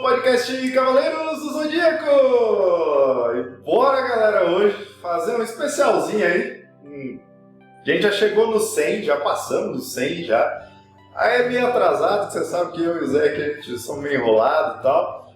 podcast Cavaleiros do Zodíaco! E bora, galera, hoje fazer um especialzinho aí. A gente já chegou no 100, já passamos do 100 já. Aí é meio atrasado, você sabe que eu e o Zé que a gente somos meio enrolados e tal.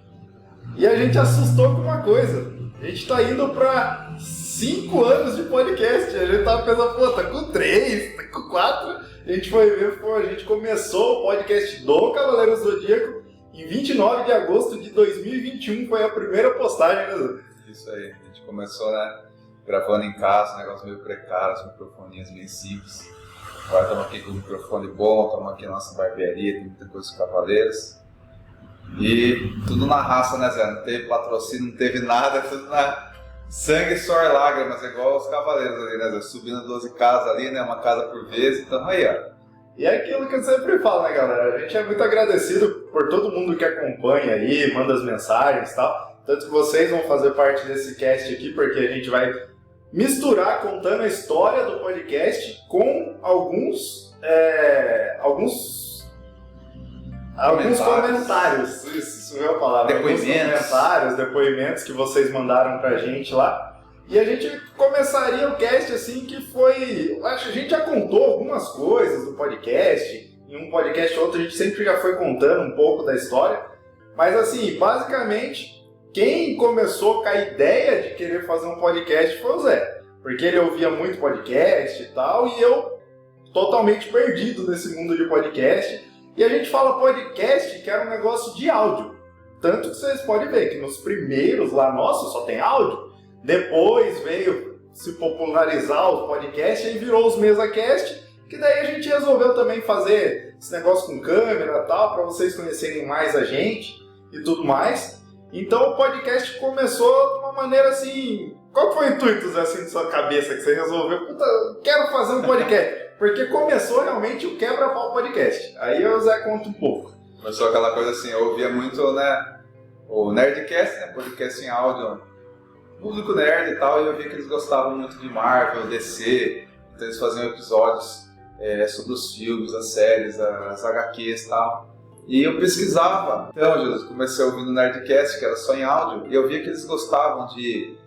E a gente assustou com uma coisa. A gente tá indo pra 5 anos de podcast. A gente tava pensando, pô, tá com 3, tá com 4. A gente foi ver, pô, a gente começou o podcast do Cavaleiros do Zodíaco em 29 de agosto de 2021. Foi a primeira postagem, né? Isso aí, a gente começou, né, gravando em casa, um negócio meio precário, as microfoninhas bem simples. Agora estamos aqui com o microfone bom, estamos aqui na nossa barbearia, tem muita coisa com os Cavaleiros. E tudo na raça, né, Zé? Não teve patrocínio, não teve nada, tudo na sangue, suor e lágrimas, igual os Cavaleiros ali, né, Zé? Subindo 12 casas ali, né, uma casa por vez, então aí, ó. E é aquilo que eu sempre falo, né, galera? A gente é muito agradecido por todo mundo que acompanha aí, manda as mensagens e tal. Tanto que vocês vão fazer parte desse cast aqui, porque a gente vai misturar contando a história do podcast com alguns comentários. Isso é a palavra. Depoimentos que vocês mandaram pra gente lá. E a gente começaria o cast assim que foi... Acho que a gente já contou algumas coisas do podcast. Em um podcast ou outro a gente sempre já foi contando um pouco da história. Mas assim, basicamente, quem começou com a ideia de querer fazer um podcast foi o Zé. Porque ele ouvia muito podcast e tal. E eu totalmente perdido nesse mundo de podcast. E a gente fala podcast que era um negócio de áudio. Tanto que vocês podem ver que nos primeiros lá, nossa, só tem áudio. Depois veio se popularizar o podcast e virou os MesaCast, que daí a gente resolveu também fazer esse negócio com câmera e tal, para vocês conhecerem mais a gente e tudo mais. Então o podcast começou de uma maneira assim... Qual foi o intuito, Zé, assim, de sua cabeça que você resolveu? Puta, quero fazer um podcast. Porque começou realmente o Quebra-Pau Podcast. Aí o Zé conta um pouco. Começou aquela coisa assim, eu ouvia muito, né, o Nerdcast, né, podcast em áudio, público nerd e tal, e eu via que eles gostavam muito de Marvel, DC, então eles faziam episódios sobre os filmes, as séries, as HQs e tal. E eu pesquisava. Então, Jesus, comecei ouvindo o Nerdcast, que era só em áudio, e eu via que eles gostavam de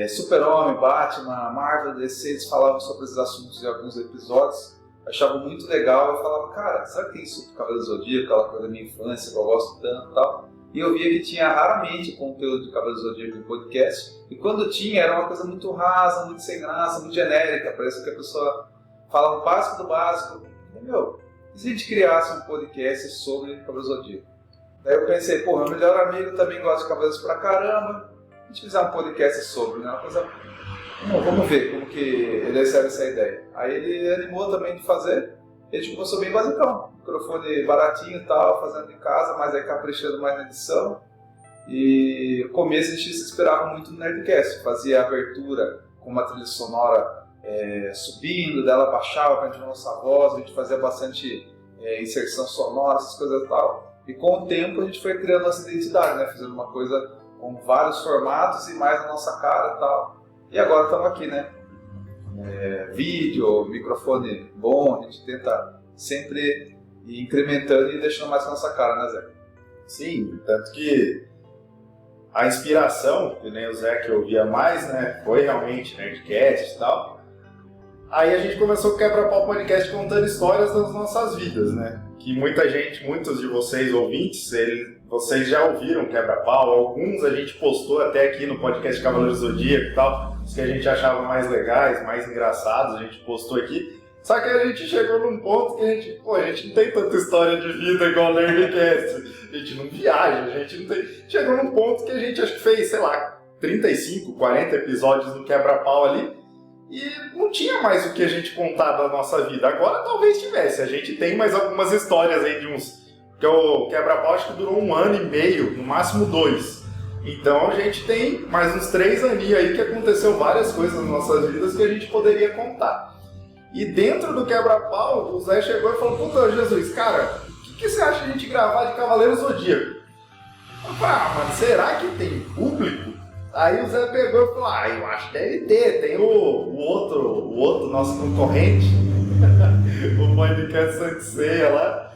Super-Homem, Batman, Marvel, DC, eles falavam sobre esses assuntos em alguns episódios. Achava muito legal, eu falava, cara, será que tem isso do Cavaleiro do Zodíaco, aquela coisa da minha infância que eu gosto tanto e tal? E eu via que tinha raramente conteúdo de Cavaleiro do Zodíaco em podcast, e quando tinha era uma coisa muito rasa, muito sem graça, muito genérica, parece que a pessoa fala o básico do básico. E, e se a gente criasse um podcast sobre Cavaleiro do Zodíaco? Daí eu pensei, pô, meu melhor amigo também gosta de Cavaleiros pra caramba, a gente fizer um podcast sobre, né? Uma coisa... Vamos ver como que ele recebe essa ideia. Aí ele animou também de fazer. A gente começou bem basicão, microfone baratinho e tal, fazendo em casa, mas aí caprichando mais na edição. E no começo a gente se esperava muito no Nerdcast, fazia a abertura com uma trilha sonora subindo, dela baixava pra gente lançar a voz, a gente fazia bastante inserção sonora, essas coisas e tal. E com o tempo a gente foi criando nossa identidade, né? Fazendo uma coisa com vários formatos e mais a nossa cara e tal. E agora estamos aqui, né? Vídeo, microfone bom, a gente tenta sempre ir incrementando e deixando mais com a nossa cara, né, Zé? Sim, tanto que a inspiração, que nem o Zé que ouvia mais, né, foi realmente Nerdcast e tal. Aí a gente começou o Quebra-Pau Podcast contando histórias das nossas vidas, né? Que muitos de vocês ouvintes, vocês já ouviram Quebra-Pau, alguns a gente postou até aqui no podcast Cavaleiros do Zodíaco e tal, os que a gente achava mais legais, mais engraçados, a gente postou aqui. Só que a gente chegou num ponto que a gente não tem tanta história de vida igual o Nerdcast, a gente não viaja, a gente não tem... Chegou num ponto que a gente acho que fez, sei lá, 35, 40 episódios do Quebra-Pau ali, e não tinha mais o que a gente contar da nossa vida. Agora talvez tivesse. A gente tem mais algumas histórias aí de uns... Porque o Quebra-Pau acho que durou 1 ano e meio, no máximo 2. Então a gente tem mais uns 3 aninhos aí que aconteceu várias coisas nas nossas vidas que a gente poderia contar. E dentro do Quebra-Pau, o Zé chegou e falou, puta, Jesus, cara, o que você acha de a gente gravar de Cavaleiro Zodíaco? Eu falei, mano, será que tem público? Aí o Zé pegou e falou, eu acho que deve ter, tem o outro nosso concorrente, o podcast Santo Ceia lá,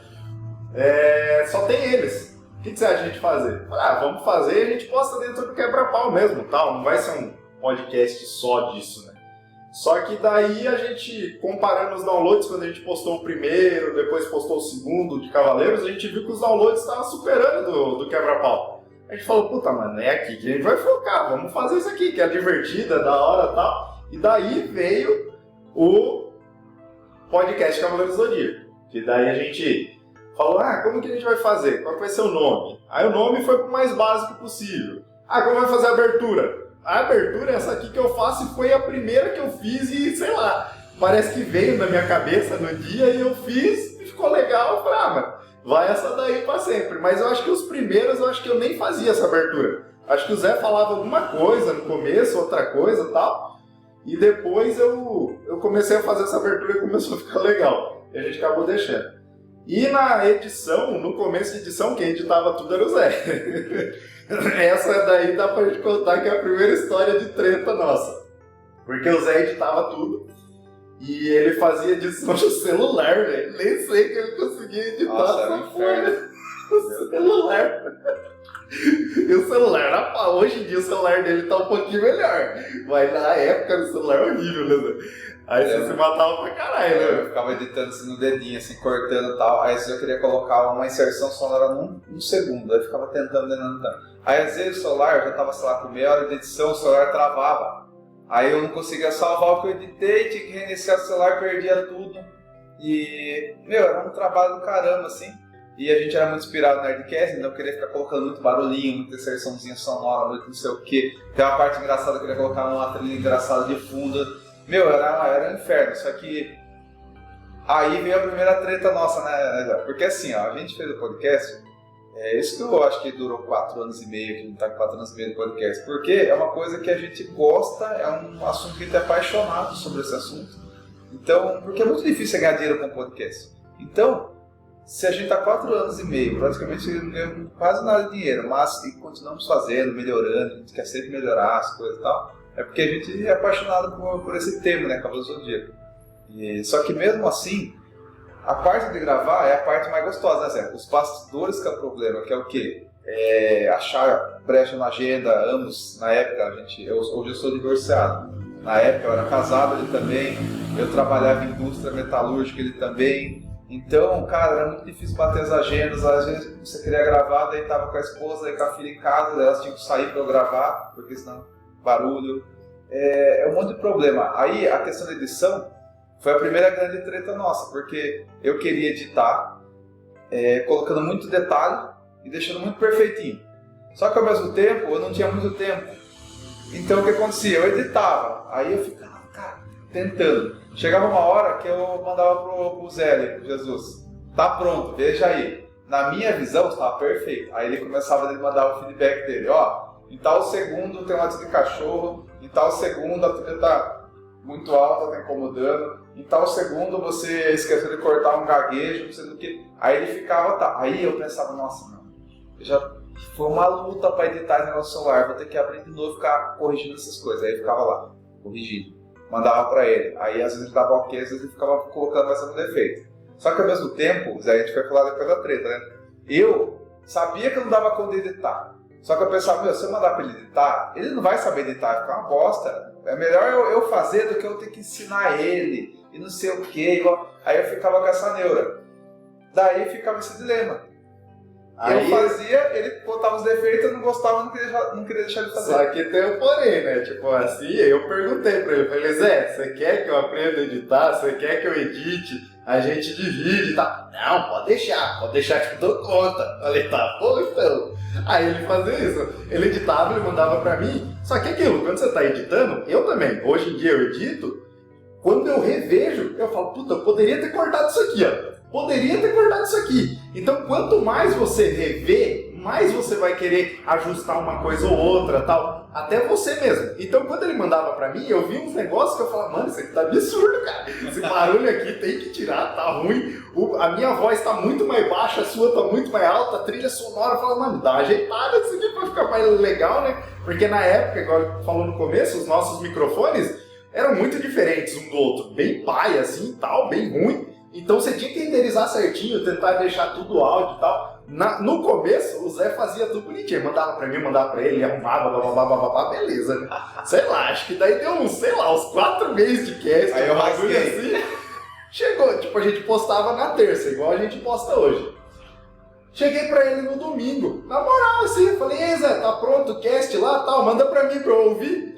só tem eles. que você acha de a gente fazer? Eu falei, vamos fazer e a gente posta dentro do quebra-pau mesmo, tal. Não vai ser um podcast só disso, né? Só que daí a gente, comparando os downloads, quando a gente postou o primeiro, depois postou o segundo de Cavaleiros, a gente viu que os downloads estavam superando do quebra-pau. A gente falou, puta, mano, é aqui que a gente vai focar, vamos fazer isso aqui, que é divertido, é da hora e tal. E daí veio o podcast Cavaleiros do Zodíaco. Que daí a gente falou, como que a gente vai fazer? Qual que vai ser o nome? Aí o nome foi pro mais básico possível. Como vai fazer a abertura? A abertura é essa aqui que eu faço e foi a primeira que eu fiz e, sei lá, parece que veio na minha cabeça no dia e eu fiz e ficou legal. Eu falei, mano, vai essa daí pra sempre. Mas eu acho que os primeiros, eu acho que eu nem fazia essa abertura. Acho que o Zé falava alguma coisa no começo, outra coisa e tal. E depois eu comecei a fazer essa abertura e começou a ficar legal. E a gente acabou deixando. E na edição, no começo da edição, quem editava tudo era o Zé. Essa daí dá pra gente contar que é a primeira história de treta nossa. Porque o Zé editava tudo e ele fazia edição no celular, velho. Nem sei que ele conseguia editar essa porra no celular. E o celular era pau. Hoje em dia o celular dele tá um pouquinho melhor. Mas na época o celular era horrível, né, Zé? Aí você se matava pra caralho, né? Eu ficava editando assim no dedinho, assim, cortando e tal. Aí eu queria colocar uma inserção sonora num segundo. Aí eu ficava tentando. Aí às vezes o celular, eu já tava, sei lá, com meia hora de edição, o celular travava. Aí eu não conseguia salvar o que eu editei, tinha que reiniciar o celular, perdia tudo. E, era um trabalho do caramba, assim. E a gente era muito inspirado no Nerdcast, então eu queria ficar colocando muito barulhinho, muita inserçãozinha sonora, muito não sei o quê. Tem uma parte engraçada que eu queria colocar uma trilha engraçada de fundo. Era um inferno, só que aí veio a primeira treta nossa, né? Porque assim, a gente fez o podcast, isso que eu acho que durou 4 anos e meio, que a gente tá com 4 anos e meio do podcast, porque é uma coisa que a gente gosta, é um assunto que a gente é apaixonado sobre esse assunto. Então, porque é muito difícil ganhar dinheiro com podcast. Então, se a gente tá 4 anos e meio, praticamente não ganhamos quase nada de dinheiro, mas e continuamos fazendo, melhorando, a gente quer sempre melhorar as coisas e tal, é porque a gente é apaixonado por esse tema, né, Cavaleiros do Zodíaco. Só que mesmo assim, a parte de gravar é a parte mais gostosa, né, Zé? Os bastidores que é o problema, que é o quê? Achar brecha na agenda, ambos, na época, hoje eu sou divorciado. Na época eu era casado, ele também, eu trabalhava em indústria metalúrgica, ele também. Então, cara, era muito difícil bater as agendas, às vezes você queria gravar, daí tava com a esposa, daí com a filha em casa, daí elas tinham que sair para eu gravar, porque senão barulho, um monte de problema. Aí a questão da edição foi a primeira grande treta nossa, porque eu queria editar, colocando muito detalhe e deixando muito perfeitinho. Só que ao mesmo tempo eu não tinha muito tempo. Então o que acontecia? Eu editava, aí eu ficava, cara, tentando. Chegava uma hora que eu mandava pro Zé, pro Jesus, tá pronto, veja aí. Na minha visão estava perfeito. Aí ele começava a mandar o feedback dele, em tal segundo tem um latido de cachorro, em tal segundo a trilha tá muito alta, tá incomodando, em tal segundo você esqueceu de cortar um gaguejo, não sei do que. Aí ele ficava, Aí eu pensava, nossa, não, já foi uma luta para editar esse negócio do celular, vou ter que abrir de novo e ficar corrigindo essas coisas. Aí eu ficava lá, corrigindo, mandava para ele. Aí às vezes ele dava ok, às vezes ele ficava colocando mais algum defeito. Só que ao mesmo tempo, Zé, a gente vai falar depois da treta, né? Eu sabia que não dava conta de editar. Só que eu pensava, se eu mandar pra ele editar, ele não vai saber editar, vai ficar uma bosta. É melhor eu fazer do que eu ter que ensinar ele, e não sei o que. Aí eu ficava com essa neura. Daí ficava esse dilema. Aí eu fazia, ele botava os defeitos, eu não gostava, não queria deixar ele fazer. Só que tem um porém, né? Tipo assim, eu perguntei pra ele, falei, Zé, você quer que eu aprenda a editar? Você quer que eu edite? A gente divide e tal. Não, pode deixar que eu dou conta. Falei, tá bom então. Aí ele fazia isso, ele editava, ele mandava pra mim. Só que aquilo, quando você tá editando, eu também, hoje em dia eu edito, quando eu revejo, eu falo, puta, eu poderia ter cortado isso aqui, ó. Poderia ter cortado isso aqui. Então, quanto mais você rever, mais você vai querer ajustar uma coisa ou outra, tal, até você mesmo. Então, quando ele mandava pra mim, eu vi uns negócios que eu falava, mano, isso aqui tá absurdo, cara. Esse barulho aqui tem que tirar, tá ruim. A minha voz tá muito mais baixa, a sua tá muito mais alta, a trilha sonora, eu falava, mano, dá uma ajeitada nisso aqui pra ficar mais legal, né? Porque na época, igual falou no começo, os nossos microfones eram muito diferentes um do outro. Bem pai, assim, tal, bem ruim. Então você tinha que renderizar certinho, tentar deixar tudo áudio e tal. No começo, o Zé fazia tudo bonitinho. Mandava pra mim, mandava pra ele, arrumava, blá, beleza, né? Sei lá, acho que daí deu uns 4 meses de cast. Aí eu bagulho rasguei. assim. Chegou, tipo, a gente postava na terça, igual a gente posta hoje. Cheguei pra ele no domingo, na moral, assim, falei, ei Zé, tá pronto o cast lá, tal, manda pra mim pra eu ouvir.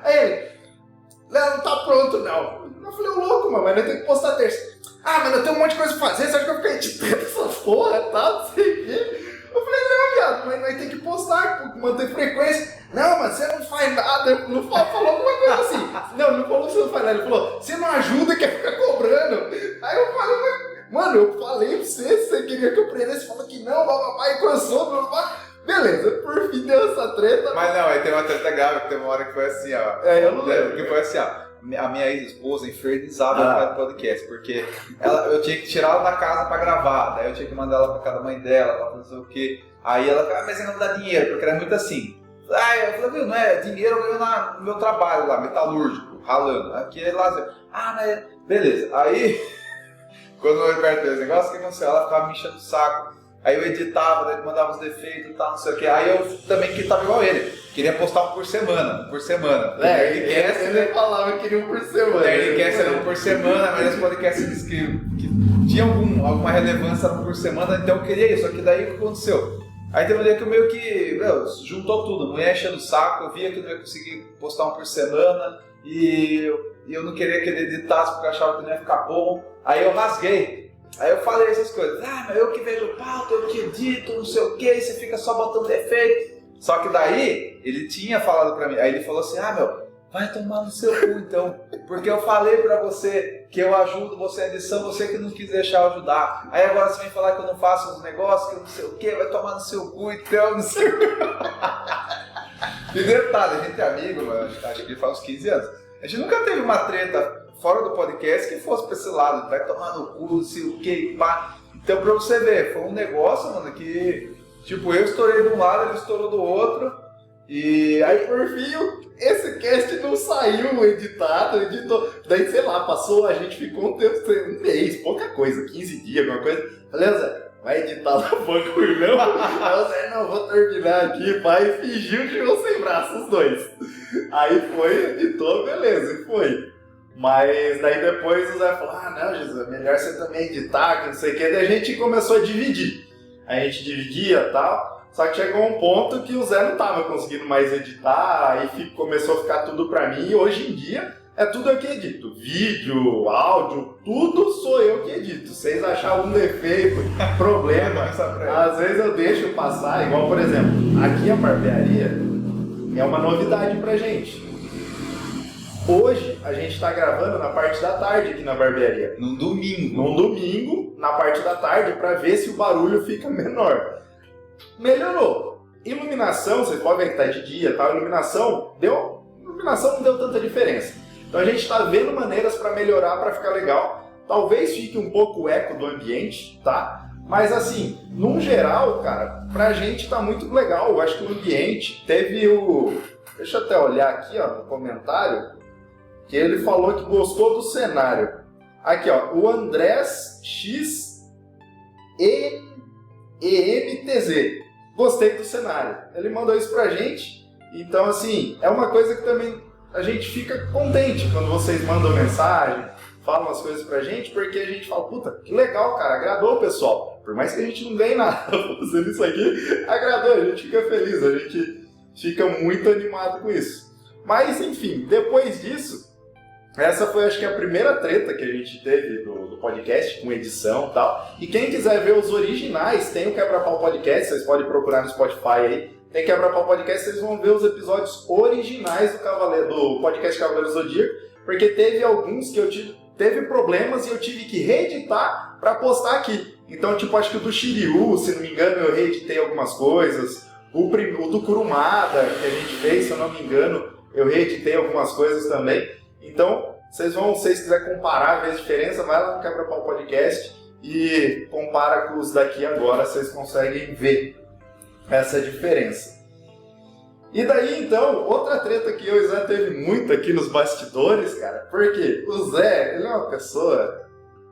Aí ele, não tá pronto não. Eu falei, ô louco, mano, mas eu tenho que postar terça. Ah, mano, eu tenho um monte de coisa pra fazer, você acha que eu fiquei editando essa porra, tá, não sei o quê. Eu falei, não, viado, mas vai ter que postar, manter frequência. Não, mas você não faz nada, não falou alguma coisa assim. Não falou que você não faz nada, ele falou, você não ajuda, quer ficar cobrando. Aí eu falei, mano, eu falei pra você queria que eu prendesse, você falou que não, papai, cansou, blá. Beleza, por fim deu essa treta. Mas não, aí tem uma treta grave, que tem uma hora que foi assim, ó. Eu não lembro. Que foi assim, ó. A minha ex-esposa infernizava o podcast, porque eu tinha que tirar ela da casa pra gravar, daí eu tinha que mandar ela pra casa da mãe dela, pra não sei o quê. Aí ela falava, mas você não dá dinheiro, porque era muito assim. Eu falei, viu, não é dinheiro, eu ganho no meu trabalho lá, metalúrgico, ralando. Aqui é lazer. Mas beleza. Aí, quando eu perto desse negócio, o que aconteceu? Ela ficava me enchendo o saco. Aí eu editava, daí mandava os defeitos e tal, não sei o que. Aí eu também estava igual ele. Queria postar um por semana. Ele falava que queria um por semana. Nerdcast era um por semana, mas esse podcast disse que tinha alguma relevância por semana, então eu queria isso. Só que daí o que aconteceu? Aí teve um dia que eu meio que juntou tudo. A mulher enchendo o saco, eu via que eu não ia conseguir postar um por semana. E eu não queria que ele editasse porque eu achava que não ia ficar bom. Aí eu rasguei. Aí eu falei essas coisas, mas eu que vejo pauta, eu que edito, não sei o que, e você fica só botando defeito. Só que daí, ele tinha falado pra mim, aí ele falou assim, vai tomar no seu cu então, porque eu falei pra você que eu ajudo você na edição, você que não quis deixar eu ajudar. Aí agora você vem falar que eu não faço os negócios, que eu não sei o que, vai tomar no seu cu então, não sei o que. E detalhe, a gente é amigo, mano, acho que faz uns 15 anos. A gente nunca teve uma treta fora do podcast que fosse pra esse lado, vai tomar no cu, não sei o que, pá. Então pra você ver, foi um negócio, mano, que tipo, eu estourei de um lado, ele estourou do outro. E aí por fim, esse cast não saiu editado, editou. Daí, sei lá, passou, a gente ficou um tempo, um mês, pouca coisa, 15 dias, alguma coisa. Falei, Zé, vai editar lá o bagulho não? Aí o Zé, não, vou terminar aqui, pai, e fingiu que ficou sem braço, os dois. Aí foi, editou, beleza, e foi. Mas daí depois o Zé falou, não, Jesus, é melhor você também editar, que não sei o que. Daí a gente começou a dividir. A gente dividia e tal, só que chegou um ponto que o Zé não tava conseguindo mais editar, aí começou a ficar tudo pra mim, e hoje em dia é tudo eu que edito. Vídeo, áudio, tudo sou eu que edito. Vocês acharem algum defeito, problema, às vezes eu deixo passar, igual por exemplo, aqui a barbearia é uma novidade pra gente. Hoje a gente está gravando na parte da tarde aqui na barbearia. Num domingo. Num domingo, na parte da tarde, para ver se o barulho fica menor. Melhorou. Iluminação, vocês podem ver que está de dia, tá? Iluminação não deu tanta diferença. Então a gente está vendo maneiras para melhorar, para ficar legal. Talvez fique um pouco o eco do ambiente, tá? Mas assim, num geral, cara, pra gente tá muito legal. Eu acho que o ambiente teve o... Deixa eu até olhar aqui, ó, no comentário. Que ele falou que gostou do cenário. Aqui, ó, o Andrés X EMTZ. Gostei do cenário. Ele mandou isso pra gente. Então, assim, é uma coisa que também a gente fica contente quando vocês mandam mensagem, falam as coisas pra gente, porque a gente fala, puta, que legal, cara, agradou o pessoal. Por mais que a gente não ganhe nada fazendo isso aqui, agradou, a gente fica feliz, a gente fica muito animado com isso. Mas, enfim, depois disso, essa foi, acho que, a primeira treta que a gente teve do podcast, com edição e tal. E quem quiser ver os originais, tem o Quebra-Pau Podcast, vocês podem procurar no Spotify aí. Tem Quebra-Pau Podcast, vocês vão ver os episódios originais do podcast Cavaleiro Zodíaco, porque teve alguns que teve problemas e eu tive que reeditar para postar aqui. Então, tipo, acho que o do Shiryu, se não me engano, eu reeditei algumas coisas. O do Kurumada, que a gente fez, se eu não me engano, eu reeditei algumas coisas também. Então, se vocês quiserem comparar, ver a diferença, vai lá no Quebra-Pau Podcast e compara com os daqui agora, vocês conseguem ver essa diferença. E daí, então, outra treta que eu e o Zé teve muito aqui nos bastidores, cara, porque o Zé, ele é uma pessoa,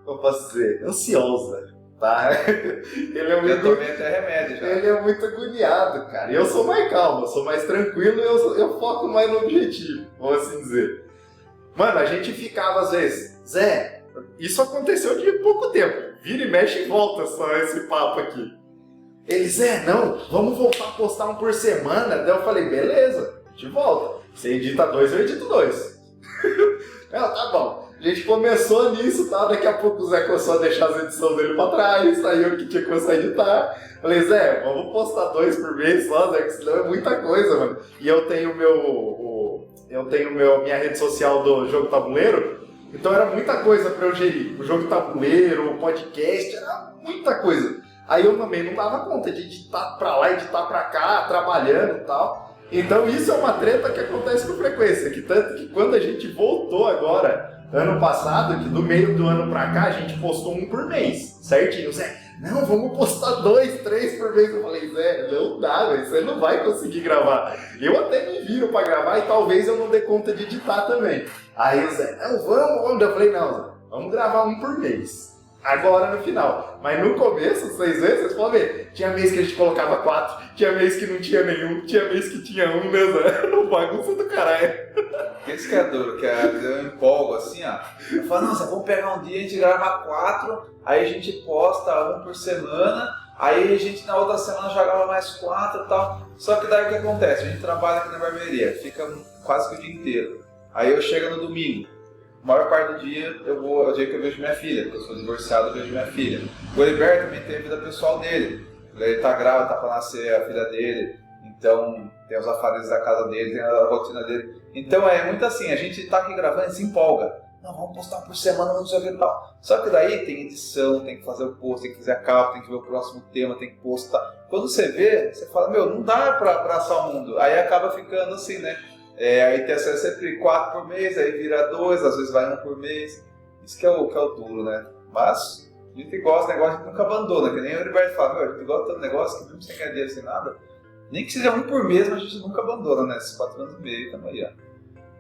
como eu posso dizer, ansiosa. tá? Ele é Eu tomei até remédio já. Ele é muito agoniado, cara. E eu sou mais calmo, eu sou mais tranquilo e eu foco mais no objetivo, vamos assim dizer. Mano, a gente ficava às vezes, Zé, isso aconteceu de pouco tempo. Vira e mexe e volta só esse papo aqui. Ele, Zé, não, vamos voltar a postar um por semana. Daí eu falei, beleza, a gente volta. Você edita 2, eu edito 2. Não, tá bom. A gente começou nisso, tá? Daqui a pouco o Zé começou a deixar as edições dele pra trás, aí eu que tinha que começar a editar. Falei, Zé, vamos postar 2 por mês só, Zé, que senão é muita coisa, mano. E eu tenho minha rede social do Jogo Tabuleiro, então era muita coisa pra eu gerir. O Jogo Tabuleiro, o podcast, era muita coisa. Aí eu também não dava conta de editar pra lá, editar pra cá, trabalhando e tal. Então isso é uma treta que acontece com frequência, que tanto que quando a gente voltou agora, ano passado, que do meio do ano pra cá, a gente postou 1 por mês, certinho. Zé, não, vamos postar 2, 3 por mês. Eu falei, Zé, não dá, véio, você não vai conseguir gravar. Eu até me viro pra gravar e talvez eu não dê conta de editar também. Aí o Zé, não, vamos. Eu falei, não, Zé, vamos gravar 1 por mês. Agora no final. Mas no começo, 6 vezes, vocês podem ver. Tinha mês que a gente colocava 4, tinha mês que não tinha nenhum, tinha mês que tinha 1, né, Zé? Não bagunça do caralho. Esse que é duro, que eu empolgo assim, ó. Eu falo, nossa, vamos pegar um dia, a gente grava 4, aí a gente posta 1 por semana, aí a gente na outra semana já grava mais 4 e tal. Só que daí o que acontece? A gente trabalha aqui na barbearia, fica quase que o dia inteiro. Aí eu chego no domingo. A maior parte do dia é o dia que eu vejo minha filha, porque eu sou divorciado e vejo minha filha. O Heriberto também tem a vida pessoal dele. Ele tá grávido, tá pra nascer a filha dele, então tem os afazeres da casa dele, tem a rotina dele. Então é muito assim, a gente tá aqui gravando e se empolga. Não, vamos postar 1 por semana, não sei o que e tal. Só que daí tem edição, tem que fazer o post, tem que fazer a capa, tem que ver o próximo tema, tem que postar. Quando você vê, você fala, meu, não dá pra abraçar o mundo. Aí acaba ficando assim, né? Aí tem sempre 4 por mês, aí vira 2, às vezes vai 1 por mês. Isso que é o duro, né? Mas a gente gosta do negócio, a gente nunca abandona. Que nem o Heriberto fala, meu, a gente gosta de tanto negócio que mesmo sem ganhar dinheiro, sem nada, nem que seja 1 por mês, mas a gente nunca abandona, né? Esses 4 anos e meio, estamos aí, ó.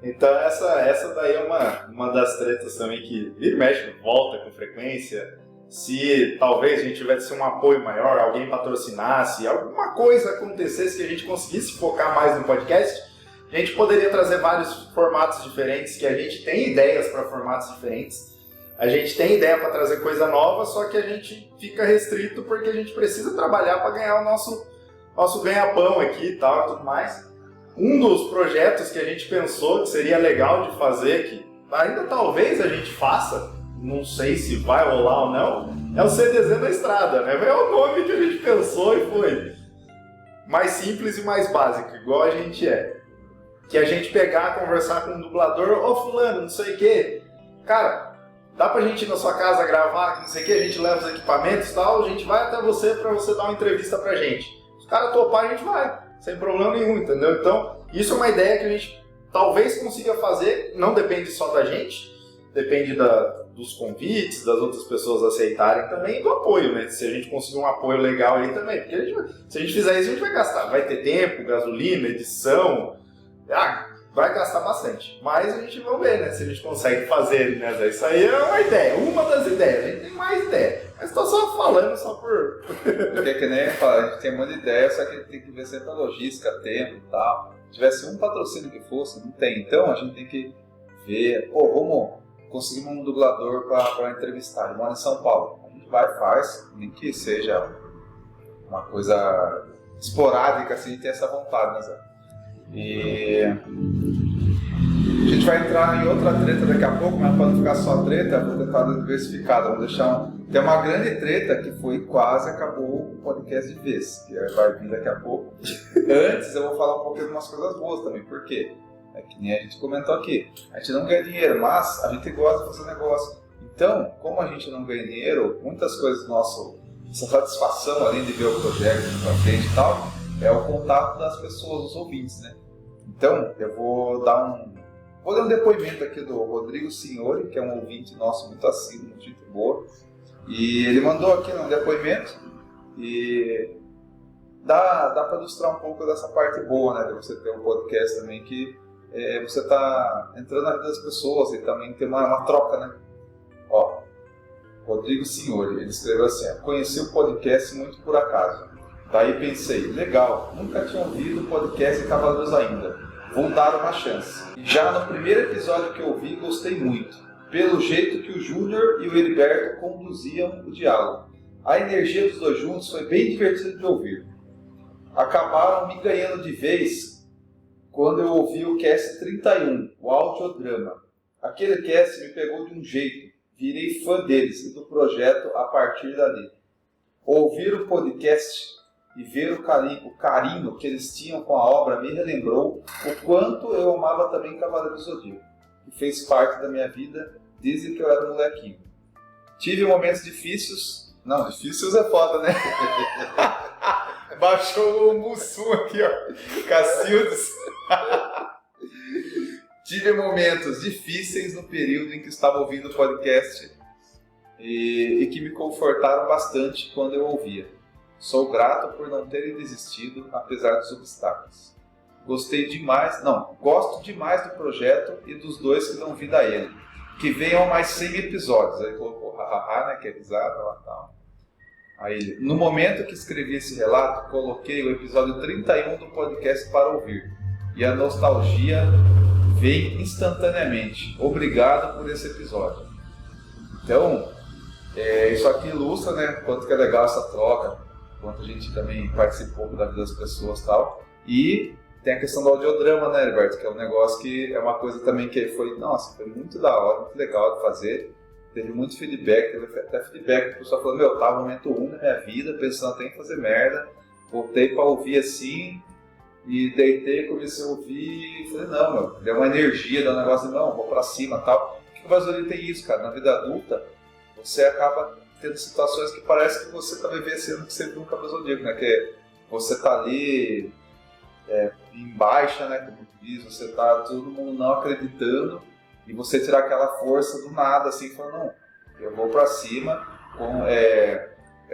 Então essa daí é uma das tretas também que vira e mexe, volta com frequência. Se talvez a gente tivesse um apoio maior, alguém patrocinasse, alguma coisa acontecesse que a gente conseguisse focar mais no podcast, a gente poderia trazer vários formatos diferentes, que a gente tem ideias para formatos diferentes. A gente tem ideia para trazer coisa nova, só que a gente fica restrito porque a gente precisa trabalhar para ganhar o nosso ganha-pão aqui e tal e tudo mais. Um dos projetos que a gente pensou que seria legal de fazer, que ainda talvez a gente faça, não sei se vai rolar ou não, é o CDZ na estrada, né? É o nome que a gente pensou e foi mais simples e mais básico, igual a gente é. Que a gente pegar, conversar com um dublador, ô fulano, não sei o que, cara, dá pra gente ir na sua casa gravar, não sei o que, a gente leva os equipamentos e tal, a gente vai até você pra você dar uma entrevista pra gente. Se o cara topar, a gente vai, sem problema nenhum, entendeu? Então, isso é uma ideia que a gente talvez consiga fazer, não depende só da gente, depende dos convites, das outras pessoas aceitarem também e do apoio, né? Se a gente conseguir um apoio legal aí também, porque se a gente fizer isso, a gente vai gastar, vai ter tempo, gasolina, edição. Vai gastar bastante, mas a gente vai ver, né, se a gente consegue fazer, né, Zé? Isso aí é uma ideia, uma das ideias, a gente tem mais ideia, mas estou só falando só por... Porque que nem eu falo, a gente tem muita ideia, só que tem que ver sempre a logística, tempo e tal. Se tivesse um patrocínio que fosse, não tem, então a gente tem que ver, vamos conseguir um dublador para entrevistar, ele mora em São Paulo, a gente vai e faz, nem que seja uma coisa esporádica, assim, a gente tem essa vontade, né, Zé? E a gente vai entrar em outra treta daqui a pouco, mas para não ficar só treta, vou tentar diversificada. Vamos deixar tem uma grande treta que foi quase acabou o podcast de vez, que vai vir daqui a pouco. Antes eu vou falar um pouquinho de umas coisas boas também, por quê? É que nem a gente comentou aqui, a gente não ganha dinheiro, mas a gente gosta de fazer negócio. Então, como a gente não ganha dinheiro, muitas coisas do nosso, essa satisfação, além de ver o projeto pra frente e tal, é o contato das pessoas, dos ouvintes, né? Então, eu vou dar um depoimento aqui do Rodrigo Signori, que é um ouvinte nosso muito assíduo, muito gente boa. E ele mandou aqui um depoimento e dá para ilustrar um pouco dessa parte boa, né? De você ter um podcast também que você está entrando na vida das pessoas e também tem uma troca, né? Ó, Rodrigo Signori, ele escreveu assim: conheci o podcast muito por acaso. Daí pensei, legal, nunca tinha ouvido o podcast Cavaleiros ainda. Vou dar uma chance. Já no primeiro episódio que eu ouvi, gostei muito. Pelo jeito que o Júnior e o Heriberto conduziam o diálogo. A energia dos dois juntos foi bem divertida de ouvir. Acabaram me ganhando de vez quando eu ouvi o cast 31, o audiodrama. Aquele cast me pegou de um jeito. Virei fã deles e do projeto a partir dali. Ouvir o podcast e ver o carinho que eles tinham com a obra me relembrou o quanto eu amava também Cavaleiros do Zodíaco, que fez parte da minha vida desde que eu era molequinho. Tive momentos difíceis... Não, difíceis é foda, né? Baixou o Mussum aqui, ó. Cacildes. Tive momentos difíceis no período em que estava ouvindo o podcast e que me confortaram bastante quando eu ouvia. Sou grato por não terem desistido, apesar dos obstáculos. Gosto demais do projeto e dos dois que dão vida a ele. Que venham mais 100 episódios. Aí colocou hahaha, né, que é risada lá e tal. Aí, no momento que escrevi esse relato, coloquei o episódio 31 do podcast para ouvir. E a nostalgia veio instantaneamente. Obrigado por esse episódio. Então, isso aqui ilustra, né, quanto que é legal essa troca. Quanto a gente também participa um pouco da vida das pessoas e tal. E tem a questão do audiodrama, né, Heriberto? Que é um negócio que é uma coisa também que foi muito da hora, muito legal de fazer. Teve muito feedback, teve até feedback que o pessoal falou, meu, tava no momento 1 da minha vida, pensando até em fazer merda. Voltei pra ouvir assim, e deitei, comecei a ouvir, e falei, não, meu, deu uma energia, deu um negócio, não, vou pra cima e tal. Porque o Vasolino tem isso, cara, na vida adulta, você acaba tendo situações que parece que você está vivenciando que você nunca viu Zodíaco, né? Que você tá ali em baixa, né? Como diz, você tá todo mundo não acreditando e você tirar aquela força do nada, assim, falando, não, eu vou pra cima, é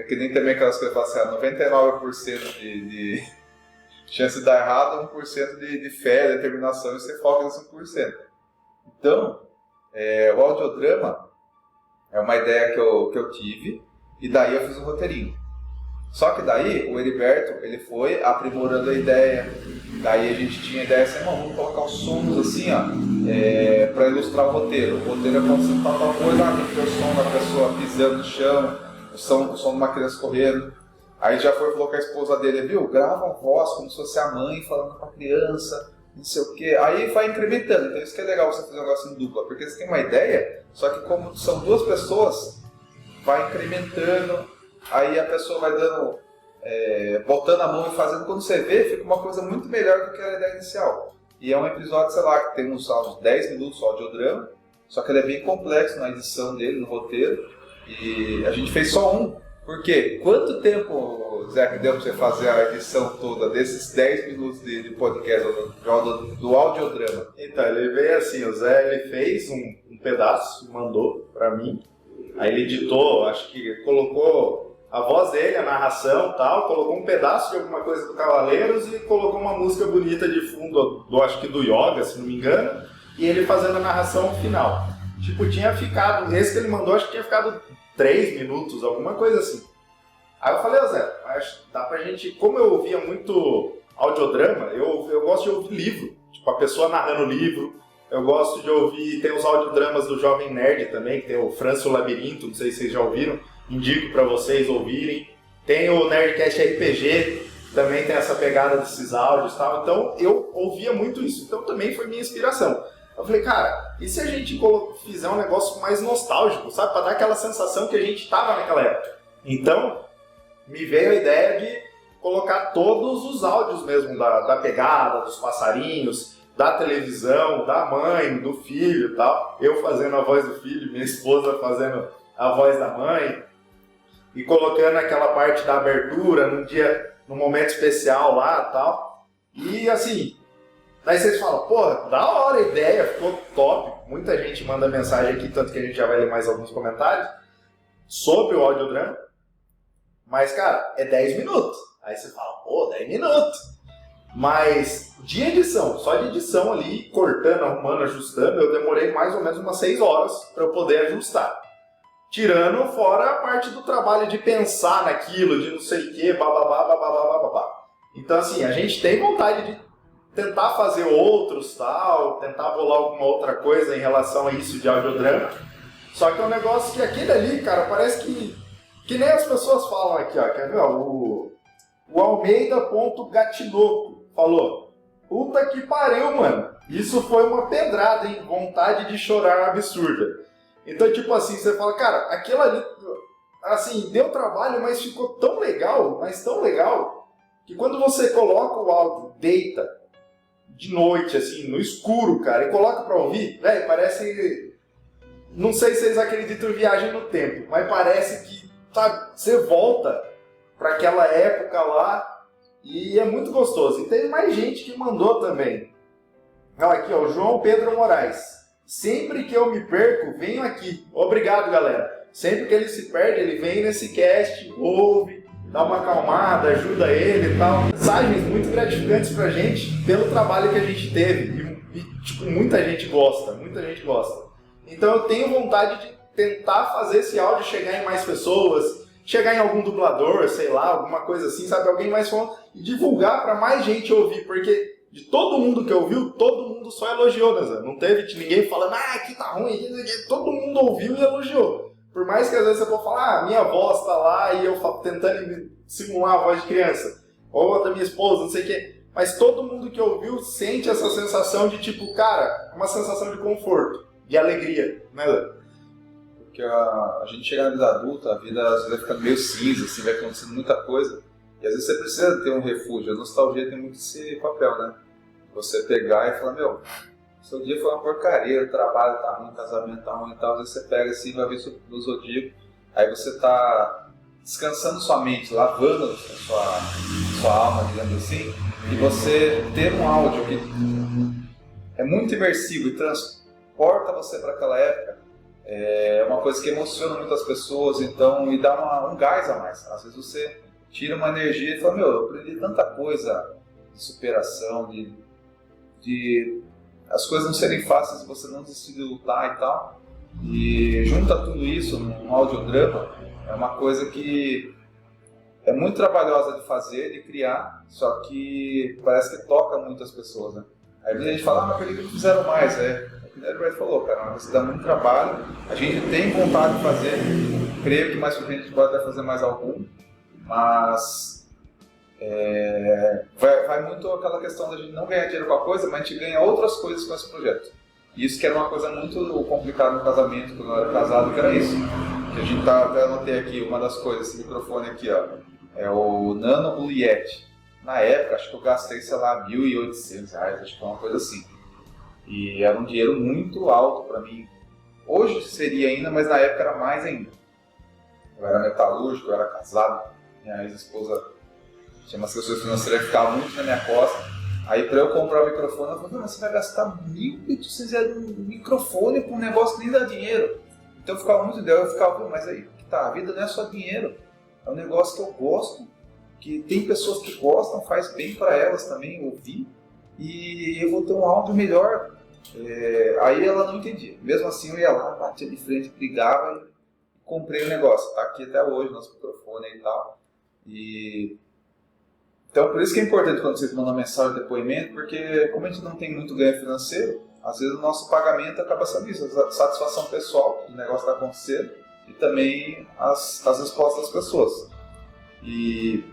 que nem também aquelas coisas que falam assim, 99% de chance de dar errado, 1% de fé, determinação, e você foca nesse 1%. Então, o audiodrama é uma ideia que eu tive, e daí eu fiz um roteirinho. Só que daí o Heriberto, ele foi aprimorando a ideia, daí a gente tinha a ideia assim, vamos colocar os sons assim, ó, para ilustrar o roteiro. O roteiro é quando você tá com uma coisa, tem que ter o som da pessoa pisando no chão, o som de uma criança correndo. Aí já falou com a esposa dele, viu, grava a voz como se fosse a mãe falando com a criança, não sei o quê. Aí vai incrementando, então isso que é legal você fazer um negócio em dupla, porque você tem uma ideia, só que como são duas pessoas, vai incrementando, aí a pessoa vai dando, botando a mão e fazendo, quando você vê, fica uma coisa muito melhor do que a ideia inicial. E é um episódio, sei lá, que tem uns 10 minutos, audiodrama, só que ele é bem complexo na edição dele, no roteiro, e a gente fez só um. Por quê? Quanto tempo, Zé, que deu pra você fazer a edição toda desses 10 minutos de podcast do audiodrama? Então, ele veio assim, o Zé ele fez um pedaço, mandou pra mim, aí ele editou, acho que colocou a voz dele, a narração e tal, colocou um pedaço de alguma coisa do Cavaleiros e colocou uma música bonita de fundo, acho que do Yoga, se não me engano, e ele fazendo a narração final. Tipo, tinha ficado, esse que ele mandou, acho que tinha ficado 3 minutos, alguma coisa assim. Aí eu falei, Zé, acho que dá pra gente, como eu ouvia muito audiodrama, eu gosto de ouvir livro, tipo a pessoa narrando o livro, eu gosto de ouvir, tem os audiodramas do Jovem Nerd também, que tem o França o Labirinto, não sei se vocês já ouviram, indico pra vocês ouvirem. Tem o Nerdcast RPG, também tem essa pegada desses áudios e tal, então eu ouvia muito isso, então também foi minha inspiração. Eu falei, cara, e se a gente fizer um negócio mais nostálgico, sabe? Pra dar aquela sensação que a gente tava naquela época. Então, me veio a ideia de colocar todos os áudios mesmo, da pegada, dos passarinhos, da televisão, da mãe, do filho e tal. Eu fazendo a voz do filho, minha esposa fazendo a voz da mãe. E colocando aquela parte da abertura num momento especial lá e tal. E assim... Daí vocês falam, porra, da hora a ideia, ficou top. Muita gente manda mensagem aqui, tanto que a gente já vai ler mais alguns comentários sobre o audiodrama. Mas, cara, é 10 minutos. Aí você fala, pô, 10 minutos. Mas de edição, só de edição ali, cortando, arrumando, ajustando, eu demorei mais ou menos umas 6 horas para eu poder ajustar. Tirando fora a parte do trabalho de pensar naquilo, de não sei o que, bababá, bababá, bababá. Então, assim, a gente tem vontade de tentar fazer outros, tal, tentar bolar alguma outra coisa em relação a isso de audiodrama. Só que é um negócio que aquele ali, cara, parece que nem as pessoas falam aqui, ó. Quer ver, ó? O Almeida.gatinoco falou: puta que pariu, mano. Isso foi uma pedrada, hein? Vontade de chorar absurda. Então, tipo assim, você fala, cara, aquilo ali, assim, deu trabalho, mas ficou tão legal, mas tão legal, que quando você coloca o áudio, deita, de noite, assim, no escuro, cara, e coloca pra ouvir, velho, parece... Não sei se vocês acreditam em viagem no tempo, mas parece que, sabe, você volta pra aquela época lá e é muito gostoso. E tem mais gente que mandou também. Aqui, ó, o João Pedro Moraes. Sempre que eu me perco, venho aqui. Obrigado, galera. Sempre que ele se perde, ele vem nesse cast, ouve, dá uma acalmada, ajuda ele e tal. Mensagens muito gratificantes pra gente pelo trabalho que a gente teve. E tipo, muita gente gosta, muita gente gosta. Então eu tenho vontade de tentar fazer esse áudio chegar em mais pessoas, chegar em algum dublador, sei lá, alguma coisa assim, sabe? Alguém mais famoso, e divulgar pra mais gente ouvir, porque... De todo mundo que ouviu, todo mundo só elogiou, né, Zé? Não teve ninguém falando, aqui tá ruim, todo mundo ouviu e elogiou. Por mais que às vezes você for falar, minha voz tá lá e eu tentando simular a voz de criança, ou a da minha esposa, não sei o quê. Mas todo mundo que ouviu sente essa sensação de tipo, cara, uma sensação de conforto, de alegria, né, Zé? Porque a gente chega na vida adulta, a vida às vezes vai ficando meio cinza, assim, vai acontecendo muita coisa. E às vezes você precisa ter um refúgio. A nostalgia tem muito esse papel, né? Você pegar e falar, meu, seu dia foi uma porcaria, o trabalho tá ruim, o casamento tá ruim e tal. Às vezes você pega assim, vai ver o Zodíaco, aí você tá descansando sua mente, lavando a sua alma, digamos assim, e você ter um áudio que é muito imersivo e transporta você para aquela época, é uma coisa que emociona muitas pessoas, então, e dá um gás a mais. Às vezes você tira uma energia e fala, meu, eu aprendi tanta coisa de superação, de as coisas não serem fáceis, você não desistir de lutar e tal. E junta tudo isso num audiodrama, é uma coisa que é muito trabalhosa de fazer, de criar, só que parece que toca muitas pessoas, né? Aí a gente fala, mas por que não fizeram mais? É o que o Edward falou, cara, você dá muito trabalho, a gente tem vontade de fazer, creio que mais pra frente a gente pode até fazer mais algum, mas vai muito aquela questão da gente não ganhar dinheiro com a coisa, mas a gente ganha outras coisas com esse projeto. E isso que era uma coisa muito complicada no casamento, quando eu era casado, que era isso. Que a gente até anotei aqui, uma das coisas, esse microfone aqui, ó, é o Nano Blue Yeti. Na época, acho que eu gastei, sei lá, R$1.800, acho que é uma coisa assim. E era um dinheiro muito alto pra mim. Hoje seria ainda, mas na época era mais ainda. Eu era metalúrgico, eu era casado, minha ex-esposa tinha umas questões financeiras que ficavam muito na minha costa. Aí pra eu comprar o microfone, ela falou, você vai gastar R$1.800 num microfone pra um negócio que nem dá dinheiro. Então eu ficava muito ideal, eu ficava, mas aí que tá, a vida não é só dinheiro. É um negócio que eu gosto, que tem pessoas que gostam, faz bem pra elas também ouvir. E eu vou ter um áudio melhor. Aí ela não entendia. Mesmo assim eu ia lá, batia de frente, brigava e comprei o negócio. Tá aqui até hoje, nosso microfone e tal. Então, por isso que é importante quando vocês mandam mensagem de depoimento, porque como a gente não tem muito ganho financeiro, às vezes o nosso pagamento acaba sendo isso, a satisfação pessoal do negócio está acontecendo e também as respostas das pessoas. E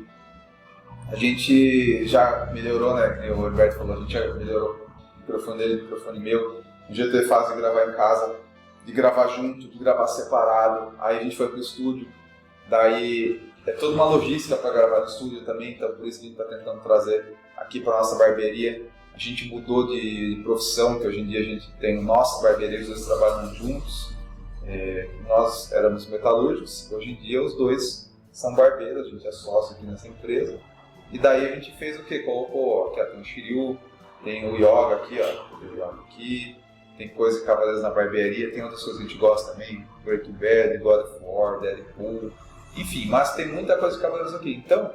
a gente já melhorou, né? O Roberto falou, a gente já melhorou o microfone dele, o microfone meu. Um dia teve fase de gravar em casa, de gravar junto, de gravar separado. Aí a gente foi pro estúdio, daí é toda uma logística para gravar no estúdio também, então por isso que a gente está tentando trazer aqui para nossa barbearia. A gente mudou de profissão, que hoje em dia a gente tem nossa barbearia, os dois trabalham juntos. Nós éramos metalúrgicos, hoje em dia os dois são barbeiros, a gente é sócio aqui nessa empresa. E daí a gente fez o quê? Colocou, aqui ó, tem o Shiryu, tem o Yoga aqui, ó, tem o Yoga aqui, tem coisa de Cavaleiros na barbearia, tem outras coisas que a gente gosta também, Breaking Bad, God of War, Deadpool. Enfim, mas tem muita coisa de Cavaleiros aqui. Então,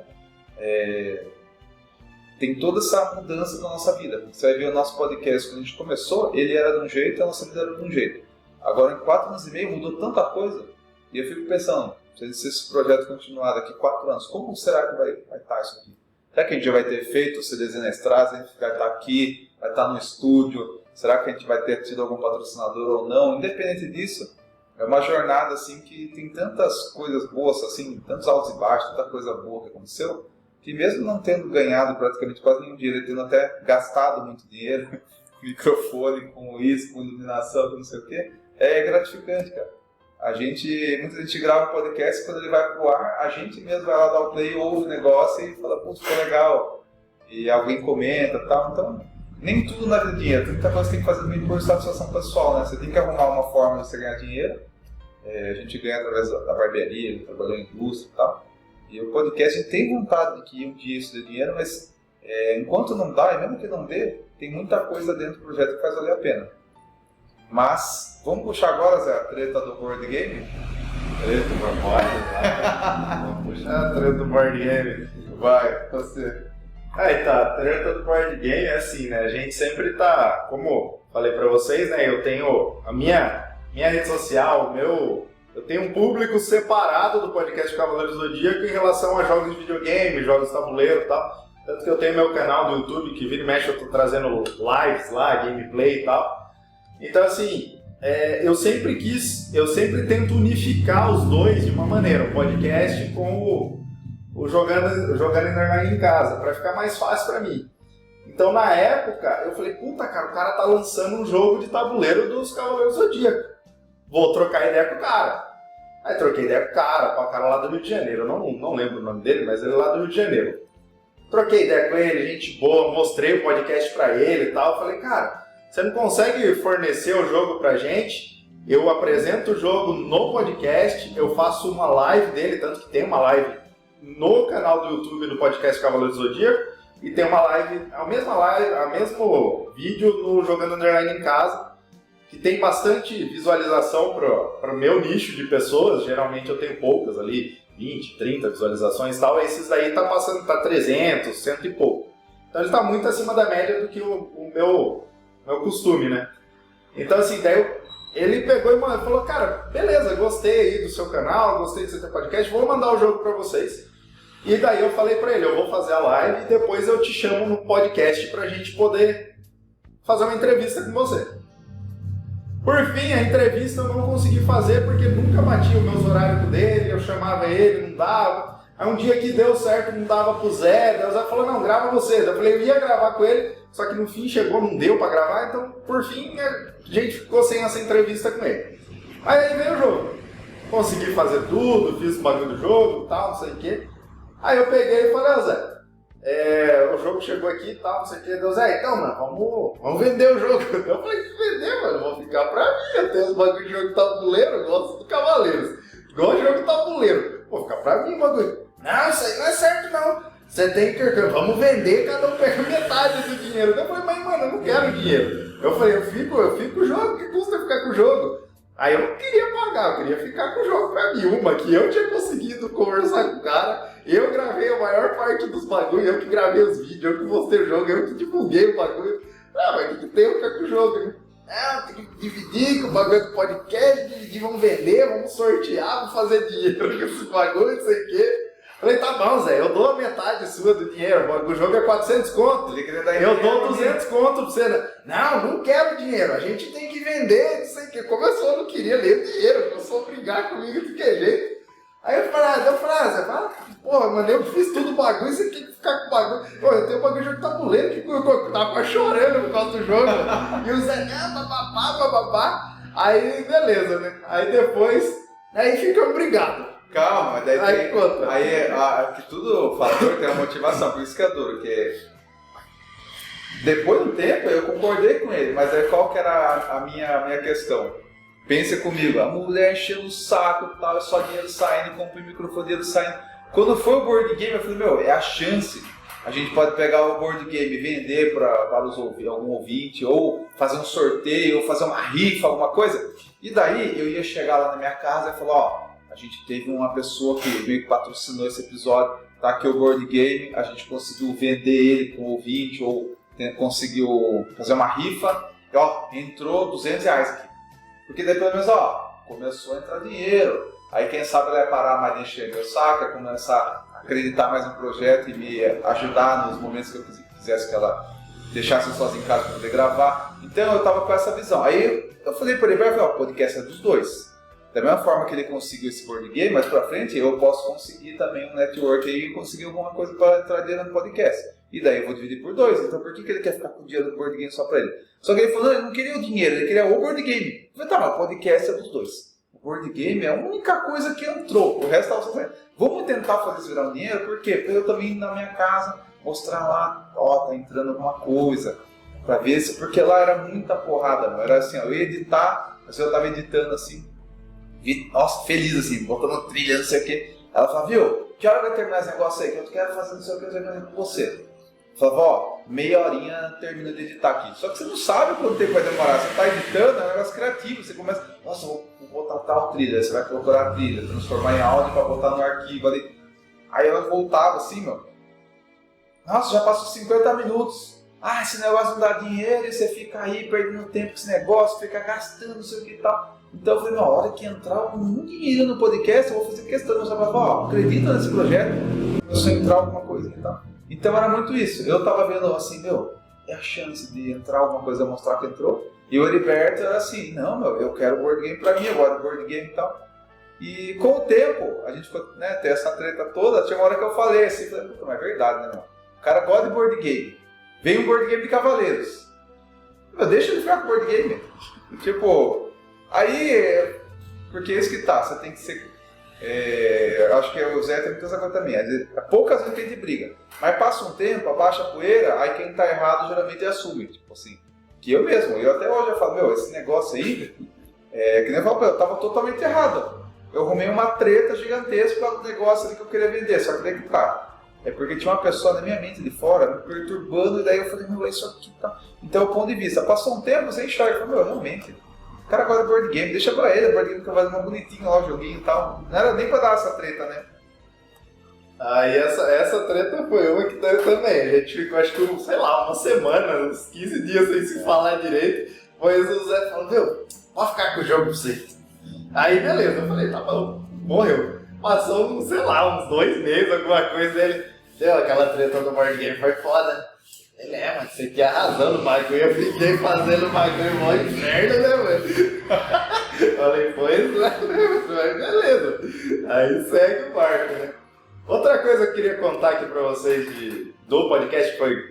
tem toda essa mudança na nossa vida. Você vai ver o nosso podcast, quando a gente começou, ele era de um jeito e a nossa vida era de um jeito. Agora, em 4 anos e meio, mudou tanta coisa E eu fico pensando, se esse projeto continuar daqui 4 anos, como será que vai estar isso aqui? Será que a gente já vai ter feito o CDZ na estrada, a gente vai estar aqui, vai estar no estúdio? Será que a gente vai ter tido algum patrocinador ou não? Independente disso, é uma jornada assim que tem tantas coisas boas, assim, tantos altos e baixos, tanta coisa boa que aconteceu, que mesmo não tendo ganhado praticamente quase nenhum dinheiro, tendo até gastado muito dinheiro, com microfone, com isso, com iluminação, com não sei o quê, é gratificante, cara. Muita gente grava um podcast, quando ele vai pro ar, a gente mesmo vai lá dar o play, ouve o negócio e fala, pô, ficou legal. E alguém comenta e tal. Então, nem tudo na vida é dinheiro. Tem muita coisa que tem que fazer meio por satisfação pessoal, né? Você tem que arrumar uma forma de você ganhar dinheiro. A gente ganha através da barbearia, ele trabalhou em indústria e tal. E o podcast, a gente tem vontade de que um dia isso dê dinheiro, mas enquanto não dá, e mesmo que não dê, tem muita coisa dentro do projeto que faz valer a pena. Mas, vamos puxar agora, Zé, a treta do board game? Treta do board game? Vamos puxar a treta do board game. Vai, você. Então, a treta do board game é assim, né? A gente sempre tá, como falei pra vocês, né? Eu tenho a minha rede social, eu tenho um público separado do podcast Cavaleiros do Zodíaco em relação a jogos de videogame, jogos de tabuleiro e tal. Tanto que eu tenho meu canal do YouTube, que vira e mexe eu tô trazendo lives lá, gameplay e tal. Então, assim, eu sempre tento unificar os dois de uma maneira, o podcast com o jogando online em casa, para ficar mais fácil para mim. Então, na época, eu falei, puta, cara, o cara tá lançando um jogo de tabuleiro dos Cavaleiros do Zodíaco. Vou trocar ideia com o cara. Aí troquei ideia com o cara lá do Rio de Janeiro, eu não lembro o nome dele, mas ele é lá do Rio de Janeiro. Troquei ideia com ele, gente boa, mostrei o podcast pra ele e tal, falei, cara, você não consegue fornecer o jogo pra gente? Eu apresento o jogo no podcast, eu faço uma live dele, tanto que tem uma live no canal do YouTube do podcast Cavaleiros do Zodíaco, e tem uma live, a mesmo vídeo no Jogando Underline em Casa, que tem bastante visualização para o meu nicho de pessoas, geralmente eu tenho poucas ali, 20, 30 visualizações e tal, esses aí tá passando, tá 300, 100 e pouco. Então ele tá muito acima da média do que o meu costume, né? Então assim, daí ele pegou e falou, cara, beleza, gostei aí do seu canal, gostei do seu podcast, vou mandar o jogo pra vocês. E daí eu falei pra ele, eu vou fazer a live e depois eu te chamo no podcast pra gente poder fazer uma entrevista com você. Por fim, a entrevista eu não consegui fazer porque nunca batia os meus horários dele, eu chamava ele, não dava. Aí um dia que deu certo, não dava pro Zé, daí o Zé falou, não, grava você. Eu falei, eu ia gravar com ele, só que no fim chegou, não deu pra gravar, então por fim a gente ficou sem essa entrevista com ele. Aí veio o jogo. Consegui fazer tudo, fiz o bagulho do jogo e tal, não sei o quê. Aí eu peguei e falei, Zé, o jogo chegou aqui e tal, não sei o quê. Deus, então, mano, vamos vender o jogo. Eu falei, vender, mano, vou ficar pra mim. Eu tenho os bagulho de jogo de tabuleiro, eu gosto do Cavaleiros. Gosto de jogo de tabuleiro. Vou ficar pra mim o bagulho. Não, isso aí não é certo, não. Você tem que, vamos vender, cada um pega metade do dinheiro. Eu falei, mas, mano, eu não quero dinheiro. Eu falei, eu fico com o jogo, que custa ficar com o jogo? Aí eu não queria pagar, eu queria ficar com o jogo pra mim. Uma que eu tinha conseguido conversar com o cara, eu gravei a maior parte dos bagulhos, eu que gravei os vídeos, eu que mostrei o jogo, eu que divulguei o bagulho. Mas o que tem eu ficar com o jogo, né? Tem que dividir com o bagulho do podcast, dividir, vamos vender, vamos sortear, vamos fazer dinheiro com esse bagulho, não sei o quê. Falei, tá bom, Zé, eu dou a metade sua do dinheiro, o jogo é 400 conto, eu dou 200 conto pra você. Não quero dinheiro, a gente tem que vender, não sei o que. Começou, eu não queria ler dinheiro, começou a brigar comigo de que jeito. Aí eu falei, Zé, porra, mano, eu fiz tudo o bagulho, você tem que ficar com o bagulho. Pô, eu tenho um bagulho de jogo de tabuleiro, que eu tava chorando por causa do jogo. E o Zé, bababá. Aí, beleza, né? Aí depois, ficamos brigados. Calma, mas daí que tudo fator tem uma motivação, por isso que é duro, porque depois do tempo eu concordei com ele, mas aí qual que era a minha questão? Pensa comigo, a mulher enchendo o saco e tal, é só dinheiro saindo, comprei o microfone, dinheiro saindo. Quando foi o board game, eu falei, é a chance. A gente pode pegar o board game e vender para algum ouvinte, ou fazer um sorteio, ou fazer uma rifa, alguma coisa. E daí eu ia chegar lá na minha casa e falar, a gente teve uma pessoa que meio que patrocinou esse episódio, tá aqui o board game, a gente conseguiu vender ele com o ouvinte, ou conseguiu fazer uma rifa, e entrou R$200 aqui. Porque daí pelo menos, começou a entrar dinheiro, Aí quem sabe ela vai parar mais de encher meu saco, vai começar a acreditar mais no projeto e me ajudar nos momentos que eu quisesse que ela deixasse eu sozinho em casa para poder gravar. Então eu tava com essa visão. Aí eu falei para ele, o podcast é dos dois. Da mesma forma que ele conseguiu esse board game, mais pra frente eu posso conseguir também um network aí e conseguir alguma coisa para entrar dinheiro no podcast. E daí eu vou dividir por 2. Então por que ele quer ficar com o dinheiro do board game só pra ele? Só que ele falou, não, ele não queria o dinheiro, ele queria o board game. Eu falei, tá, mas o podcast é dos dois. O board game é a única coisa que entrou. O resto tava só falando, vamos tentar fazer isso virar um dinheiro, por quê? Pra eu também na minha casa mostrar lá, ó, tá entrando alguma coisa. Pra ver se, porque lá era muita porrada, mano. Era assim, ó, eu ia editar, mas eu tava editando assim. Nossa, feliz assim, botando trilha, não sei o que. Ela falava, viu, que hora vai terminar esse negócio aí? Que eu quero fazer não sei o que, eu quero fazer com você. Eu falava, ó, meia horinha termina de editar aqui. Só que você não sabe quanto tempo vai demorar. Você tá editando, é um negócio criativo. Você começa, nossa, vou botar tal trilha. Aí você vai procurar a trilha, transformar em áudio pra botar no arquivo ali. Aí ela voltava assim, meu. Nossa, já passou 50 minutos. Ah, esse negócio não dá dinheiro e você fica aí perdendo tempo com esse negócio, fica gastando, não sei o que e tal. Então eu falei, na hora que entrar um dinheiro no podcast, eu vou fazer questão de mostrar pra ó, acredita nesse projeto, se entrar alguma coisa e tal. Então era muito isso. Eu tava vendo assim, meu, é a chance de entrar alguma coisa, mostrar que entrou. E o Heriberto era assim, não, meu, eu quero board game pra mim, eu gosto de board game e tal. E com o tempo, a gente ficou, né, ter essa treta toda, tinha uma hora que eu falei assim, mas é verdade, né, meu? O cara gosta de board game. Vem um board game de Cavaleiros. Meu, deixa ele ficar com board game. Tipo, aí, porque é isso que tá, você tem que ser... eu acho que o Zé tem muita essa coisa também. Poucas vezes que a gente briga. Mas passa um tempo, abaixa a poeira, aí quem tá errado geralmente assume. Tipo assim, que eu mesmo, eu até hoje eu falo, meu, esse negócio aí, que nem eu falo, eu tava totalmente errado. Eu arrumei uma treta gigantesca do negócio ali que eu queria vender, só que daí que tá. É porque tinha uma pessoa na minha mente de fora me perturbando, e daí eu falei, meu, isso aqui tá... Então, o ponto de vista, passou um tempo, você enxerga, eu falei, meu, realmente, o cara gosta de board game, deixa pra ele, o board game que vai mais bonitinho lá, o joguinho e tal. Não era nem pra dar essa treta, né? Aí essa treta foi uma que deu também. A gente ficou, acho que, sei lá, uma semana, uns 15 dias sem se falar direito. Pois o Zé falou, meu, pode ficar com o jogo pra você. Aí, beleza, eu falei, tá bom, morreu. Passou, sei lá, uns 2 meses, alguma coisa, ele deu aquela treta do board game, foi foda. Ele mano, você aqui arrasando o bagulho, eu fiquei fazendo o bagulho mó inferno, né, mano? Falei, pois é, mas beleza. Aí segue o barco, né? Outra coisa que eu queria contar aqui pra vocês do podcast foi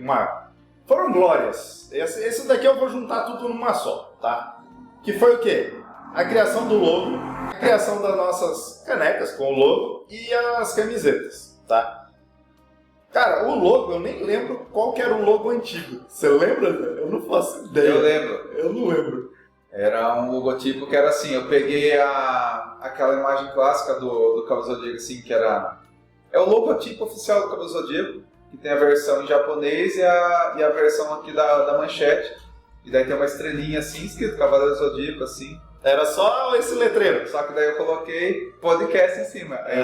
foram glórias. Esse daqui eu vou juntar tudo numa só, tá? Que foi o quê? A criação do logo, a criação das nossas canecas com o logo e as camisetas, tá? Cara, o logo, eu nem lembro qual que era o logo antigo. Você lembra? Eu não faço ideia. Eu lembro. Eu não lembro. Era um logotipo que era assim, eu peguei aquela imagem clássica do Cavaleiro Zodíaco, assim, que era... É o logotipo oficial do Cavaleiro Zodíaco, que tem a versão em japonês e a versão aqui da manchete. E daí tem uma estrelinha assim, escrito Cavaleiro Zodíaco, assim. Era só esse letreiro. Só que daí eu coloquei podcast em cima. Aí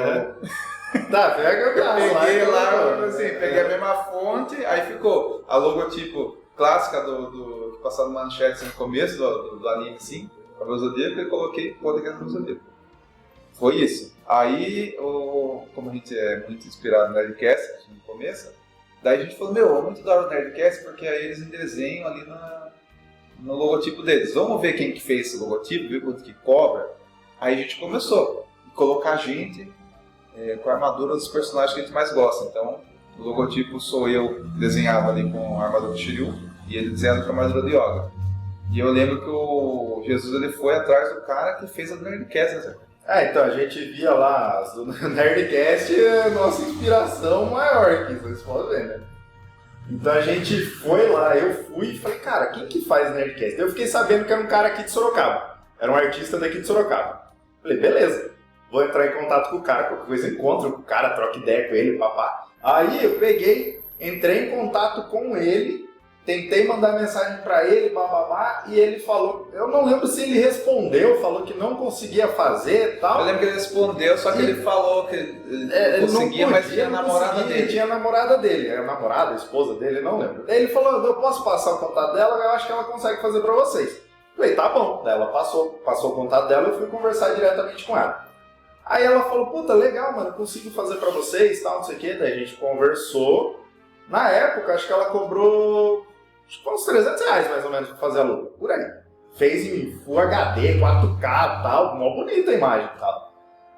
Tá, pega o carro. Peguei lá, assim, peguei a mesma fonte, aí ficou a logotipo clássica do que passava no manchete assim, no começo do anime, assim, Cavaleiro Zodíaco, e coloquei podcast do Zodíaco. Foi isso. Aí, como a gente é muito inspirado no Nerdcast, no começo, daí a gente falou, meu, é muito da hora o Nerdcast, porque aí eles em desenho ali no logotipo deles. Vamos ver quem que fez esse logotipo, ver quanto que cobra. Aí a gente começou a colocar gente com a armadura dos personagens que a gente mais gosta. Então, o logotipo sou eu desenhado ali com a armadura do Shiryu e ele desenhado com a armadura do Yoga. E eu lembro que o Jesus ele foi atrás do cara que fez a do Nerdcast, né? Então a gente via lá as do Nerdcast, a nossa inspiração maior aqui, vocês podem ver, né? Então a gente foi lá, eu fui e falei, cara, quem que faz Nerdcast? Eu fiquei sabendo que era um cara aqui de Sorocaba, era um artista daqui de Sorocaba. Falei, beleza, vou entrar em contato com o cara, qualquer coisa encontro com o cara, troco ideia com ele, papá. Aí eu peguei, entrei em contato com ele, tentei mandar mensagem pra ele, bababá, e ele falou, eu não lembro se ele respondeu, falou que não conseguia fazer e tal. Eu lembro que ele respondeu, só que ele falou que ele não conseguia, mas tinha a namorada dele. Ele tinha a namorada dele, a namorada, a esposa dele, não lembro. Daí ele falou, eu posso passar o contato dela, eu acho que ela consegue fazer pra vocês. Falei, tá bom. Daí ela passou o contato dela e eu fui conversar diretamente com ela. Aí ela falou, puta, legal, mano, consigo fazer pra vocês, tal, não sei o quê. Daí a gente conversou. Na época, acho que ela cobrou uns R$300 mais ou menos pra fazer a luva, por aí. Fez em Full HD, 4K e tal, mó bonita a imagem e tal.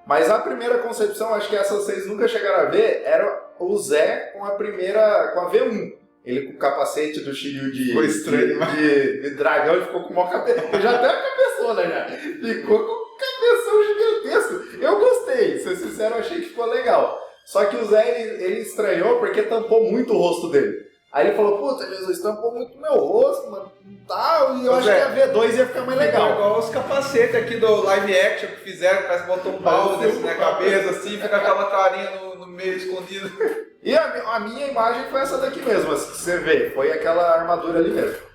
Mas a primeira concepção, acho que essa vocês nunca chegaram a ver, era o Zé com a V1. Ele com o capacete do Shiryu de dragão, ele ficou com o maior cabeção. Já até a cabeçona, já. Ficou com um cabeção gigantesco. Eu gostei, ser sincero, eu achei que ficou legal. Só que o Zé, ele estranhou porque tampou muito o rosto dele. Aí ele falou, puta, Jesus, tampou muito meu rosto, mano, tal, e eu acho que a V2 ia ficar mais legal. Igual os capacetes aqui do live action que fizeram, parece que botou um pau assim na cabeça, assim, fica aquela carinha no meio escondido. E a minha imagem foi essa daqui mesmo, assim, que você vê, foi aquela armadura ali mesmo.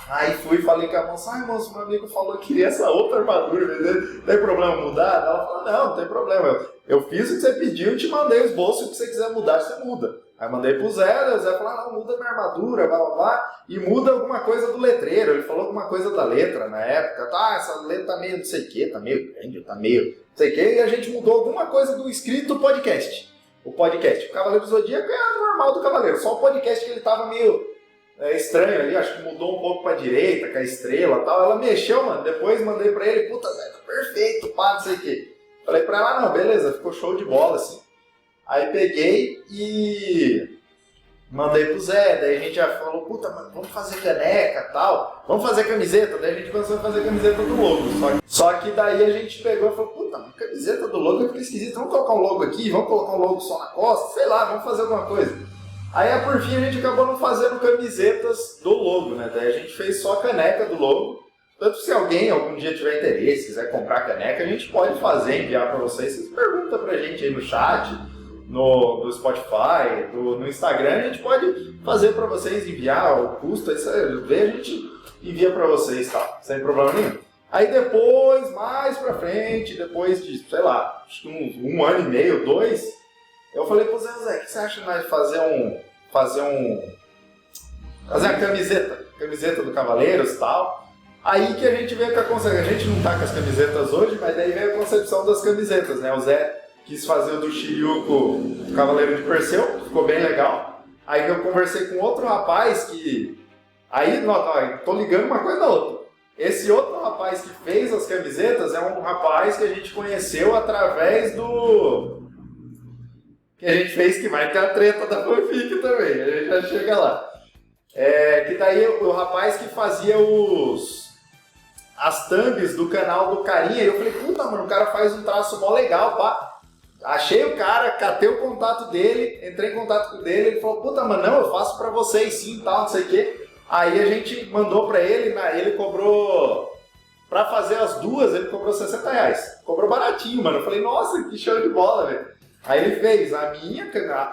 Aí fui e falei com a moça, moço, meu amigo falou que queria essa outra armadura, não tem problema mudar? Ela falou, não tem problema, eu fiz o que você pediu, te mandei os bolsos, o que você quiser mudar, você muda. Aí mandei pro Zé, o Zé falou, não, muda minha armadura, blá blá blá, e muda alguma coisa do letreiro, ele falou alguma coisa da letra na época, tá, essa letra tá meio não sei o que, tá meio grande, tá meio não sei o que, e a gente mudou alguma coisa do escrito podcast. O Cavaleiro do Zodíaco é normal do Cavaleiro, só o podcast que ele tava meio estranho ali, acho que mudou um pouco pra direita, com a estrela e tal. Ela mexeu, mano, depois mandei pra ele, puta, Zé, tá perfeito, pá, não sei o que. Falei pra ela, não, beleza, ficou show de bola, assim. Aí peguei e mandei pro Zé, daí a gente já falou, puta, mano, vamos fazer caneca e tal, vamos fazer camiseta, daí a gente começou a fazer camiseta do logo, só que daí a gente pegou e falou, puta, mano, camiseta do logo fica esquisito, vamos colocar um logo aqui, vamos colocar um logo só na costa, sei lá, vamos fazer alguma coisa. Aí por fim a gente acabou não fazendo camisetas do logo, né, daí a gente fez só a caneca do logo, tanto se alguém algum dia tiver interesse, quiser comprar caneca, a gente pode fazer, enviar pra vocês perguntam pra gente aí no chat, no Spotify, no Instagram, a gente pode fazer para vocês, enviar o custo, aí você vê, a gente envia para vocês, tá? Sem problema nenhum. Aí depois, mais pra frente, depois de, sei lá, acho que um ano e meio, 2, eu falei pro Zé, o que você acha de fazer a camiseta do Cavaleiros e tal? Aí que a gente veio com a concepção, a gente não tá com as camisetas hoje, mas daí veio a concepção das camisetas, né? O Zé quis fazer o do Shiryu com o Cavaleiro de Perseu, ficou bem legal. Aí eu conversei com outro rapaz que... Aí, tô ligando uma coisa da outra. Esse outro rapaz que fez as camisetas é um rapaz que a gente conheceu através do... que a gente fez, que vai ter a treta da fanfic também, a gente já chega lá. Que daí o rapaz que fazia as thumbs do canal do Carinha, e eu falei, puta, mano, o cara faz um traço mó legal, pá. Achei o cara, catei o contato dele, entrei em contato com ele, ele falou, puta, mano, não, eu faço pra vocês sim, tal, não sei o quê. Aí a gente mandou pra ele, ele cobrou, pra fazer as duas, ele cobrou R$60. Cobrou baratinho, mano. Eu falei, nossa, que show de bola, velho. Aí ele fez a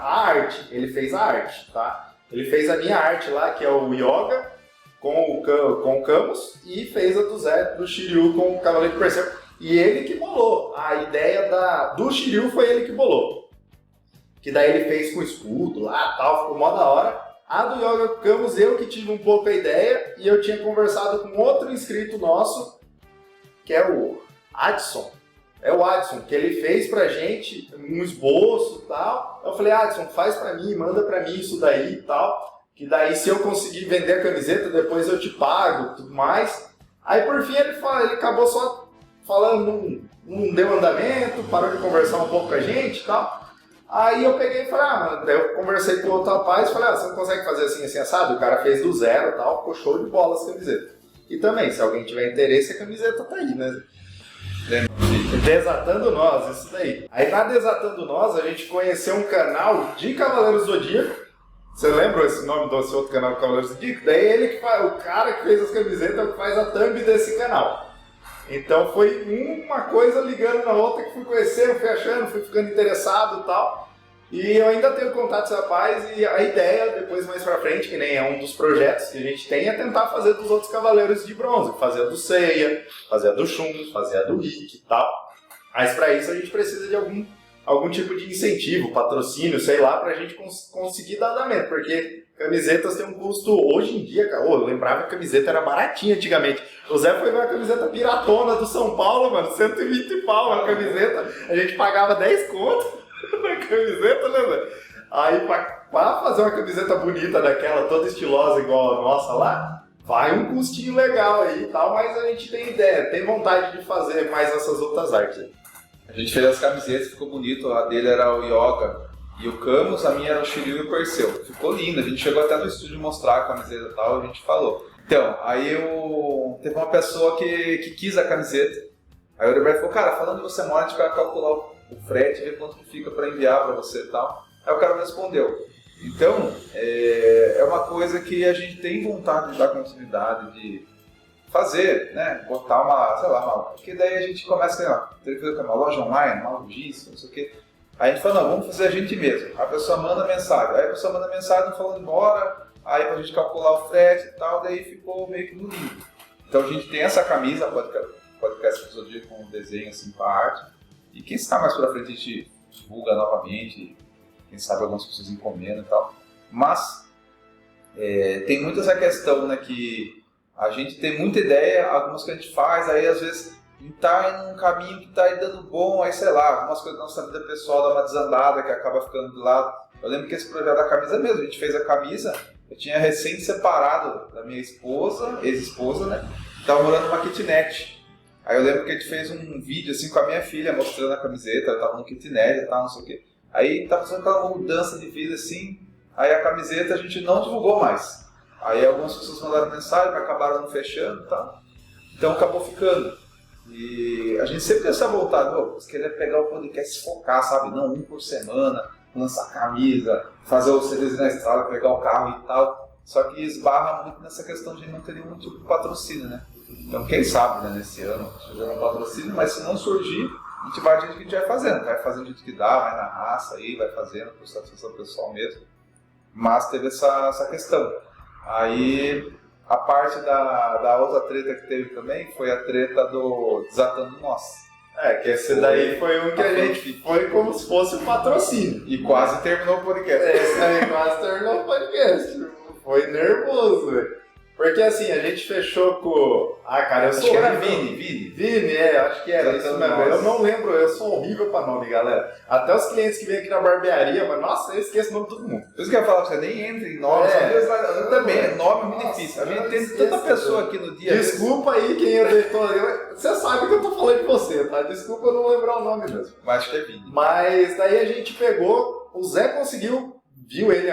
arte, ele fez a arte, tá? Ele fez a minha arte lá, que é o Yoga, com o Camus, e fez a do Zé, do Shiryu, com o Cavaleiro de Perseu. E ele que bolou. A ideia do Shiryu foi ele que bolou. Que daí ele fez com escudo lá, tal, ficou mó da hora. A do Yoga com Camus, eu que tive um pouco a ideia, e eu tinha conversado com outro inscrito nosso, que é o Adson. É o Adson, que ele fez pra gente um esboço e tal. Eu falei, Adson, faz pra mim, manda pra mim isso daí e tal. Que daí se eu conseguir vender a camiseta, depois eu te pago e tudo mais. Aí por fim ele acabou só falando, não deu andamento, parou de conversar um pouco com a gente e tal. Aí eu peguei e falei, mano, daí eu conversei com outro rapaz e falei, você não consegue fazer assim, assado? O cara fez do zero e tal, ficou show de bola as camisetas. E também, se alguém tiver interesse, a camiseta tá aí, né? Desatando Nós, isso daí. Aí na Desatando Nós, a gente conheceu um canal de Cavaleiros do Zodíaco. Você lembra esse nome desse outro canal do Cavaleiros do Zodíaco? Daí ele que faz, o cara que fez as camisetas é o que faz a thumb desse canal. Então foi uma coisa ligando na outra que fui conhecendo, fui achando, fui ficando interessado e tal. E eu ainda tenho contato com esse rapaz e a ideia, depois mais pra frente, que nem é um dos projetos que a gente tem, é tentar fazer dos outros Cavaleiros de Bronze. Fazer a do Seiya, fazer a do Shun, fazer a do Rick e tal. Mas pra isso a gente precisa de algum tipo de incentivo, patrocínio, sei lá, pra gente conseguir dar andamento, porque camisetas têm um custo, hoje em dia, cara, eu lembrava que a camiseta era baratinha antigamente. O Zé foi ver uma camiseta piratona do São Paulo, mano, 120 pau a camiseta, a gente pagava 10 conto na camiseta, né, Zé? Aí pra fazer uma camiseta bonita daquela, toda estilosa igual a nossa lá, vai um custinho legal aí e tal, mas a gente tem ideia, tem vontade de fazer mais essas outras artes aí. A gente fez as camisetas, ficou bonito, a dele era o Yoga e o Camus, a minha era o Shiryu e o Perseu. Ficou lindo, a gente chegou até no estúdio mostrar a camiseta e tal, a gente falou. Então, aí teve uma pessoa que quis a camiseta, aí o Roberto falou, cara, falando que você mora, a gente vai calcular o frete, ver quanto que fica para enviar para você e tal. Aí o cara me respondeu. Então, é uma coisa que a gente tem vontade de dar continuidade, de fazer, né, botar porque daí a gente começa a ter uma loja online, uma logística, não sei o quê. Aí a gente fala, não, vamos fazer a gente mesmo. A pessoa manda mensagem, aí a pessoa manda mensagem falando embora, aí pra gente calcular o frete e tal, daí ficou meio que no limbo. Então a gente tem essa camisa, podcast episódio com um desenho assim pra arte, e quem sabe mais pra frente a gente divulga novamente, quem sabe algumas pessoas encomendam e tal. Mas tem muito essa questão, né, que a gente tem muita ideia, algumas que a gente faz, aí às vezes tá em um caminho que tá dando bom, aí sei lá, algumas coisas da nossa vida pessoal dá uma desandada que acaba ficando de lado. Eu lembro que esse projeto da camisa mesmo, a gente fez a camisa, eu tinha recém separado da minha esposa, ex-esposa, né, tava morando numa kitnet. Aí eu lembro que a gente fez um vídeo assim com a minha filha mostrando a camiseta, ela tava no kitnet e tal, não sei o quê. Aí tava fazendo aquela mudança de vida assim, aí a camiseta a gente não divulgou mais. Aí algumas pessoas mandaram mensagem, mas acabaram não fechando e tal. Então acabou ficando. E a gente sempre tem essa vontade, querer pegar o podcast e focar, sabe? Não, um por semana, lançar camisa, fazer o CDs na estrada, pegar o carro e tal. Só que esbarra muito nessa questão de não ter nenhum tipo de patrocínio, né? Então quem sabe, né, nesse ano, surgindo um patrocínio, mas se não surgir, a gente vai do jeito que a gente vai fazendo do jeito que dá, vai na raça aí, vai fazendo, por satisfação pessoal mesmo. Mas teve essa questão. Aí a parte da outra treta que teve também foi a treta do Desatando Nós. Que esse daí foi um que a gente foi como se fosse um patrocínio. E quase terminou o podcast. Esse aí quase terminou o podcast. Foi nervoso, velho. Porque assim, a gente fechou com... cara, eu sou acho que era horrível. Vini, acho que era isso mesmo. Eu não lembro, eu sou horrível pra nome, galera. Até os clientes que vêm aqui na barbearia, mas nossa, eu esqueço o nome de todo mundo. Por isso que eu ia falar, você nem entra em nome, eu também, nome é muito difícil. A gente tem tanta pessoa aqui no dia. Desculpa aí quem eu deitou. Você sabe que eu tô falando de você, tá? Desculpa eu não lembrar o nome mesmo. Mas acho que é Vini. Mas daí a gente pegou, o Zé conseguiu... Viu ele?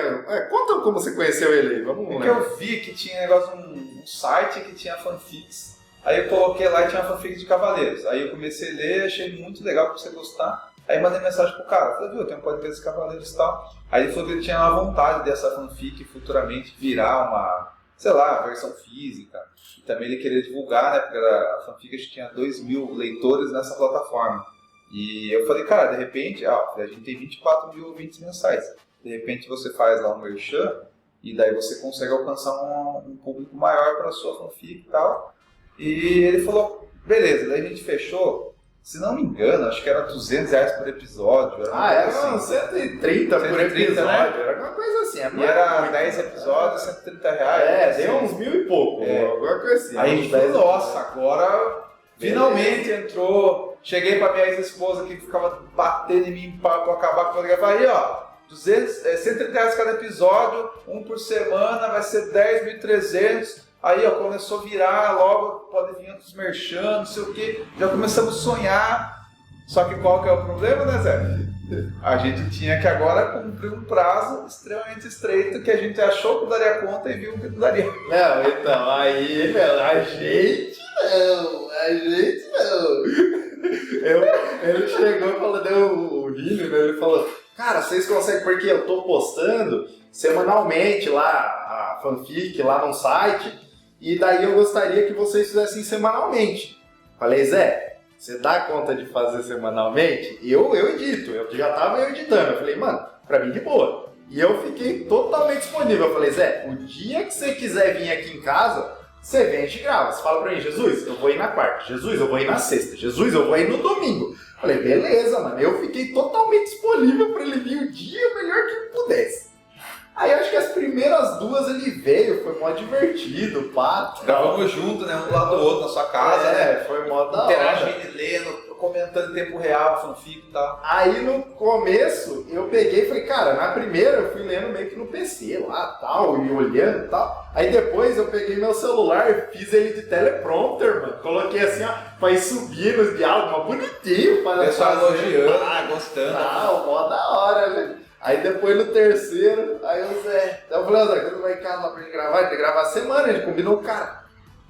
Conta como você conheceu ele aí, vamos lá. Porque eu vi que tinha negócio, um site que tinha fanfics. Aí eu coloquei lá e tinha fanfic de Cavaleiros. Aí eu comecei a ler, achei muito legal pra você gostar. Aí mandei mensagem pro cara, falei, viu, eu tenho um podcast de Cavaleiros e tal. Aí ele falou que ele tinha uma vontade dessa fanfic futuramente virar uma, sei lá, versão física. E também ele queria divulgar, né, porque a fanfic tinha 2.000 leitores nessa plataforma. E eu falei, cara, de repente, a gente tem 24 mil ouvintes mensais. De repente você faz lá um merchan e daí você consegue alcançar um público maior para a sua fanfic e tal. E ele falou, beleza, daí a gente fechou, se não me engano, acho que era R$200 por episódio. Era uns 130 por episódio, né? Era uma coisa assim. E era 10 episódios, R$130. Deu uns 1.000 e pouco, alguma coisa assim. Aí a gente falou, nossa, agora finalmente entrou. Cheguei pra minha ex-esposa que ficava batendo em mim pra acabar com o podcast. Falei, ó, R$130 cada episódio, um por semana, vai ser 10.300. Aí, ó, começou a virar, logo pode vir outros merchan, não sei o que. Já começamos a sonhar. Só que qual que é o problema, né, Zé? A gente tinha que agora cumprir um prazo extremamente estreito que a gente achou que daria conta e viu que não daria. Não, então, aí, meu, a gente não. Ele chegou e falou, deu o Vini, né? Ele falou, cara, vocês conseguem, porque eu tô postando semanalmente lá, a fanfic lá no site, e daí eu gostaria que vocês fizessem semanalmente. Falei, Zé, você dá conta de fazer semanalmente? E eu edito, eu já tava editando. Eu falei, mano, pra mim de boa. E eu fiquei totalmente disponível. Eu falei, Zé, o dia que você quiser vir aqui em casa, você vem e a gente grava. Você fala pra mim, Jesus, eu vou ir na quarta. Jesus, eu vou ir na sexta. Jesus, eu vou ir no domingo. Falei, beleza, mano. Eu fiquei totalmente disponível pra ele vir o dia melhor que ele pudesse. Aí acho que as primeiras 2 ele veio, foi mó divertido, pá. Gravamos junto, né? Um do lado do outro na sua casa, né? Foi mó da hora. Interagindo, lendo, comentando em tempo real, fanfic e tal. Aí no começo eu peguei e falei, cara, na primeira eu fui lendo meio que no PC lá, tal, e olhando e tal. Aí depois eu peguei meu celular e fiz ele de teleprompter, mano. Coloquei assim, ó, pra ir subir nos diálogos, mas bonitinho. O pessoal elogiando, gostando. Mó da hora, velho. Aí depois no terceiro, aí o Zé, eu falei, Zé, quando vai em casa lá pra gente gravar? A gente gravar a semana, a gente combinou, cara.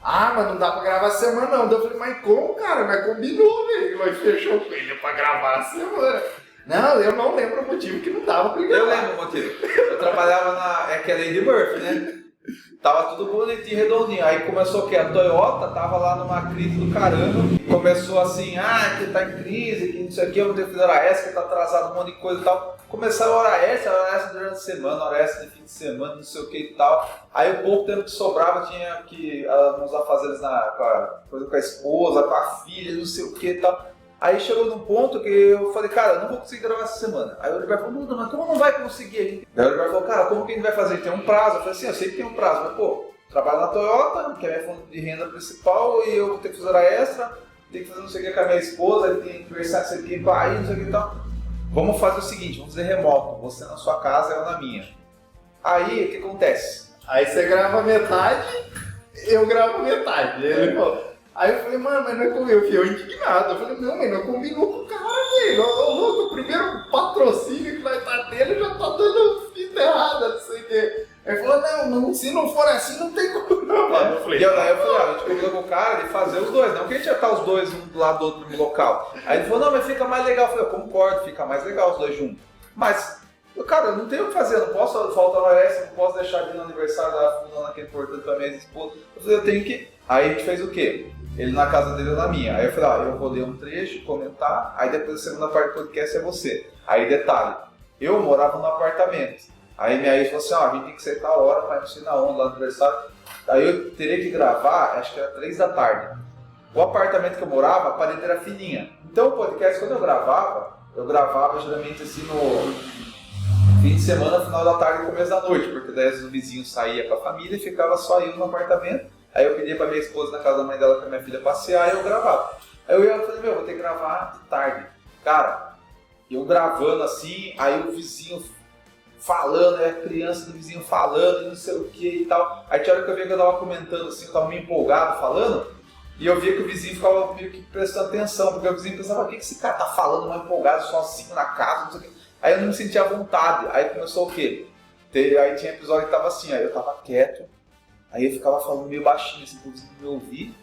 Ah, mas não dá pra gravar a semana não. Daí eu falei, mas como, cara? Mas combinou, velho. Nós fechou com ele pra gravar a semana. Não, eu não lembro o motivo que não dava pra gravar. Eu lembro o motivo. Eu trabalhava na... É que é Lady Murphy, né? Tava tudo bonitinho, redondinho. Aí começou o quê? A Toyota tava lá numa crise do caramba. Começou assim, que tá em crise, que não sei o que, eu vou ter que fazer hora extra, que tá atrasado um monte de coisa e tal. Começaram a hora extra durante a semana, hora extra de fim de semana, não sei o que e tal. Aí o pouco tempo que sobrava tinha que nos afazeres com a esposa, com a filha, não sei o que e tal. Aí chegou num ponto que eu falei, cara, eu não vou conseguir gravar essa semana. Aí o Oliver falou, Muda, mas como não vai conseguir? Aí o Oliver falou, cara, como que a gente vai fazer? Tem um prazo. Eu falei assim, eu sei que tem um prazo, mas pô, trabalho na Toyota, que é a minha fonte de renda principal, e eu vou ter que fazer hora extra, tenho que fazer não sei o que com a minha esposa, ele tem que conversar não sei o que com a não sei o que e tal. Vamos fazer o seguinte, vamos fazer remoto, você na sua casa e eu na minha. Aí, o que acontece? Aí você grava metade, eu gravo metade. Ele falou... Aí eu falei, mano, mas não é comigo, eu fiquei indignado. Eu falei, não, mas não combinou com o cara, velho. O primeiro patrocínio que nós tá tendo já tá dando fita errada, não sei o quê. Aí ele falou, não, se não for assim, não tem como não, mano. Eu falei, a gente combinou com o cara de fazer os dois, não que a gente ia estar os dois um do lado do outro no local. Aí ele falou, não, mas fica mais legal. Eu falei, eu concordo, fica mais legal os dois juntos. Mas, cara, eu não tenho o que fazer, eu não posso faltar hora extra, não posso deixar de ir no aniversário da fulana que é importante pra minha esposa. Eu falei, eu tenho que... Aí a gente fez o quê? Ele na casa dele, eu na minha. Aí eu falei, eu vou ler um trecho, comentar, aí depois a segunda parte do podcast é você. Aí detalhe, eu morava no apartamento. Aí minha ex falou assim, a gente tem que sentar a hora pra ir na onda lá no aniversário. Aí eu teria que gravar, acho que era 3 da tarde. O apartamento que eu morava, a parede era fininha. Então o podcast, quando eu gravava geralmente assim no fim de semana, final da tarde e começo da noite, porque daí os vizinhos saíam com a família e ficava só eu no apartamento. Aí eu pedi pra minha esposa na casa da mãe dela com a minha filha passear e eu gravava. Aí eu falei, vou ter que gravar de tarde. Cara, eu gravando assim, aí o vizinho falando, a criança do vizinho falando, não sei o que e tal. Aí tinha hora que eu via que eu tava comentando assim, eu tava meio empolgado falando, e eu via que o vizinho ficava meio que prestando atenção, porque o vizinho pensava, o que esse cara tá falando mais empolgado sozinho na casa, não sei o que. Aí eu não me sentia à vontade. Aí começou o quê? Aí tinha episódio que tava assim, aí eu tava quieto. Aí eu ficava falando meio baixinho, assim, pra você me ouvir.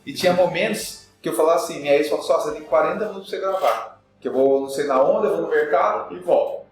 E tinha momentos que eu falava assim, minha ex falou assim, você tem 40 minutos pra você gravar. Que eu vou não sei na onda, eu vou no mercado e volto.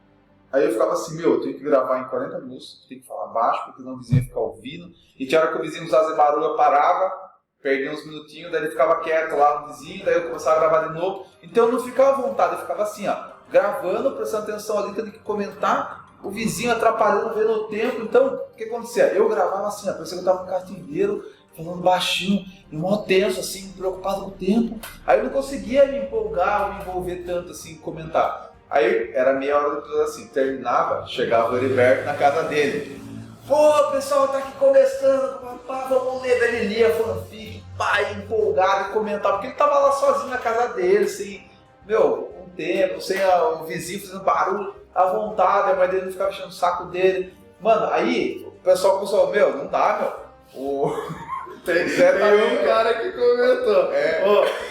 Aí eu ficava assim, eu tenho que gravar em 40 minutos, tenho que falar baixo, porque senão o vizinho ia ficar ouvindo. E tinha hora que o vizinho usasse barulho, eu parava, perdia uns minutinhos, daí ele ficava quieto lá no vizinho, daí eu começava a gravar de novo. Então eu não ficava à vontade, eu ficava assim, gravando, prestando atenção ali, tendo que comentar. O vizinho atrapalhando, vendo o tempo. Então, o que acontecia? Eu gravava assim, parecia que eu tava no carteiro, falando baixinho, e mó tenso, assim, preocupado com o tempo. Aí eu não conseguia me empolgar ou me envolver tanto, assim, em comentar. Aí, era meia hora depois, assim, terminava, chegava o Heriberto na casa dele. Pô, pessoal, tá aqui começando, papá, vamos ler. Daí ele lia, fanfic, pai, empolgado, e comentava, porque ele tava lá sozinho na casa dele, assim, um tempo, sem o vizinho fazendo barulho. À vontade, a mãe dele não ficava enchendo o saco dele. Mano, aí o pessoal começou, não dá, Tem um cara que comentou,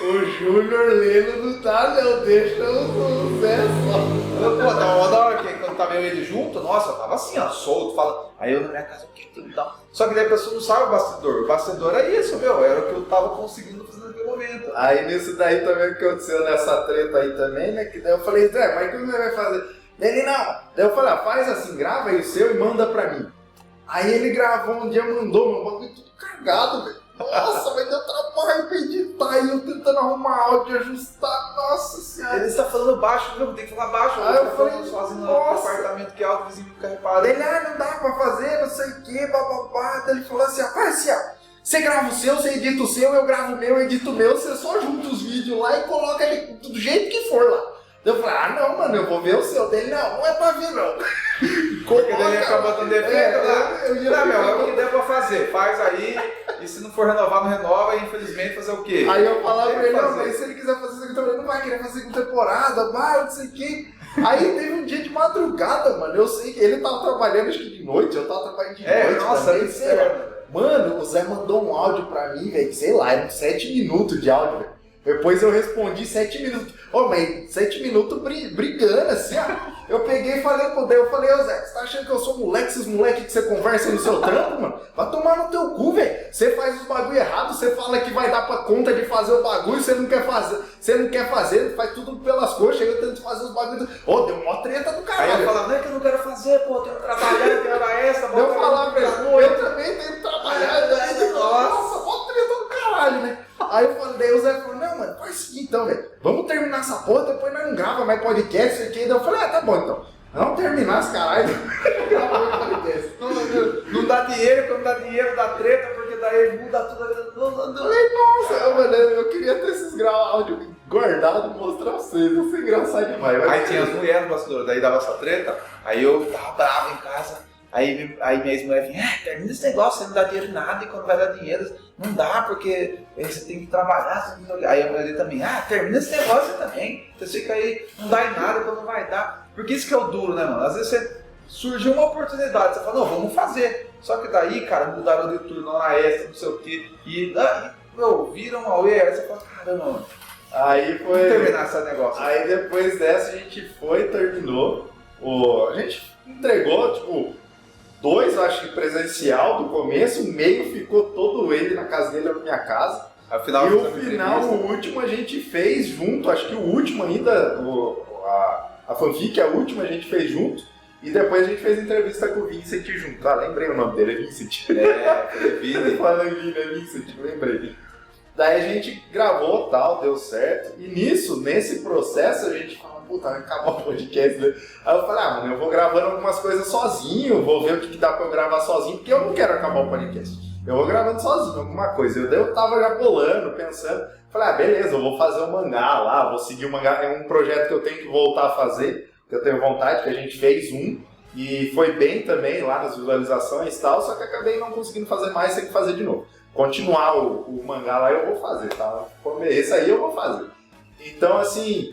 o Júnior Leno não dá, deixa o Zé só. Pô, tava uma da hora que quando tava ele junto, nossa, eu tava assim, solto, falando. Aí eu na minha casa, o que tem que dar? Só que daí a pessoa não sabe o bastidor. O bastidor é isso, era o que eu tava conseguindo fazer naquele momento. Aí nisso daí também que aconteceu nessa treta aí também, né? Que daí eu falei, Zé, mas o que você vai fazer? Ele não. Daí eu falei, faz assim, grava aí o seu e manda pra mim. Aí ele gravou um dia, mandou, meu bagulho tudo cagado, velho. Nossa, mas deu trabalho pra editar e eu tentando arrumar áudio, ajustar, nossa senhora. Ele está falando baixo, tem que falar baixo. Aí eu falei, sozinho no apartamento que é alto, o vizinho fica reparando. Ele, não dá pra fazer, não sei o que, bababá. Daí ele falou assim, faz assim, Você grava o seu, você edita o seu, eu gravo o meu, eu edito o meu, você só junta os vídeos lá e coloca ele do jeito que for lá. Eu falei, ah não, mano, eu vou ver o seu dele, não é pra ver não. Porque daí acabou dando defeito lá. Não, meu, é o que der pra fazer, faz aí, e se não for renovar, não renova, e infelizmente fazer o quê? Aí eu falava pra ele, não, mas se ele quiser fazer segunda temporada, não vai querer fazer segunda temporada, vai, não sei o quê. Aí teve um dia de madrugada, mano, eu sei que ele tava trabalhando, acho que de noite, eu tava trabalhando de noite nossa, também, sei lá. Mano, o Zé mandou um áudio pra mim, velho, sei lá, eram 7 minutos de áudio, velho. Depois eu respondi 7 minutos. Ô, mas 7 minutos brigando, assim, ó. Eu peguei e falei pro Deus, eu falei, ô Zé, você tá achando que eu sou moleque, esses moleques que você conversa no seu trampo, mano? Vai tomar no teu cu, velho. Você faz os bagulho errado, você fala que vai dar pra conta de fazer o bagulho, você não quer fazer, faz tudo pelas coxas, eu tento fazer os bagulhos. Ô, deu uma treta do caralho. Aí eu falava, não é que eu não quero fazer, pô, eu tenho que trabalhar, eu tenho hora extra, eu falava pra ele, eu também tenho que trabalhar, nossa, mó treta do caralho, né? Aí eu falei, daí o Zé falou, não, mano, faz o seguinte então, velho, vamos terminar essa porra, depois nós não grava mais podcast, isso aqui. Daí eu falei, ah, tá bom então, vamos terminar esse caralho, não dá dinheiro, quando dá dinheiro dá treta, porque daí muda tudo. Eu falei, nossa, mano, eu queria ter esses áudio guardado e mostrar pra vocês, isso é engraçado demais. Aí tinha as mulheres no bastidor, daí dava essa treta, aí eu tava bravo em casa. Aí minha ex-mulher vinha, termina esse negócio, você não dá dinheiro em nada, e quando vai dar dinheiro, não dá, porque você tem que trabalhar. Aí a mulher dele também, termina esse negócio também, você fica aí, não dá em nada, quando não vai dar. Porque isso que é o duro, né, mano? Às vezes surgiu uma oportunidade, você fala, não, vamos fazer. Só que daí, cara, mudaram de turno, hora extra, não sei o quê, e viram a UE, aí você fala, caramba, mano. Aí foi. Vamos terminar esse negócio. Aí depois dessa a gente foi, terminou, a gente entregou, tipo, 2, acho que presencial do começo, o meio ficou todo ele na casa dele, na minha casa. Afinal, e o final, o último a gente fez junto, acho que o último ainda, a fanfic, a última a gente fez junto. E depois a gente fez entrevista com o Vincent junto. Ah, lembrei o nome dele, é Vincent. É Vincent. Falando em Vincent, lembrei. Daí a gente gravou tal, deu certo. E nesse processo, a gente falou, puta, vai acabar o podcast, né? Aí eu falei, mano, eu vou gravando algumas coisas sozinho, vou ver o que dá pra eu gravar sozinho, porque eu não quero acabar o podcast. Eu vou gravando sozinho, alguma coisa. Eu tava já bolando, pensando. Falei, beleza, eu vou fazer um mangá lá, vou seguir o mangá. É um projeto que eu tenho que voltar a fazer, que eu tenho vontade, que a gente fez e foi bem também lá nas visualizações e tal, só que acabei não conseguindo fazer mais, tem que fazer de novo. Continuar o mangá lá eu vou fazer, tá? Esse aí eu vou fazer. Então, assim,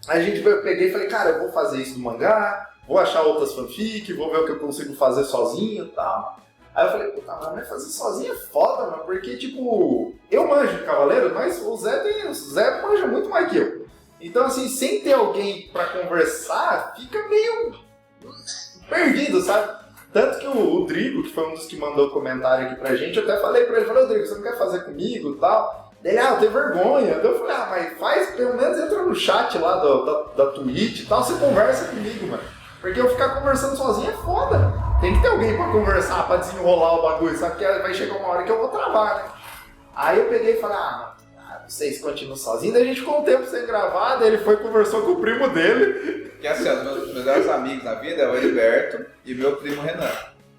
eu peguei e falei, cara, eu vou fazer isso do mangá, vou achar outras fanfic, vou ver o que eu consigo fazer sozinho e tal. Aí eu falei, puta, mas fazer sozinho é foda, mano, porque, tipo, eu manjo de Cavaleiro, mas o Zé manja muito mais que eu. Então, assim, sem ter alguém pra conversar, fica meio perdido, sabe? Tanto que o Drigo, que foi um dos que mandou o comentário aqui pra gente, eu até falei pra ele, Drigo, você não quer fazer comigo e tal? Ele, eu tenho vergonha. Eu falei, mas faz, pelo menos entra no chat lá da Twitch e tal, você conversa comigo, mano. Porque eu ficar conversando sozinho é foda. Tem que ter alguém pra conversar, pra desenrolar o bagulho, sabe? Que vai chegar uma hora que eu vou travar, né? Aí eu peguei e falei, vocês continuam sozinhos, daí a gente ficou um tempo sem gravar, daí ele foi e conversou com o primo dele. Que assim, os meus melhores amigos na vida é o Heriberto e meu primo Renan.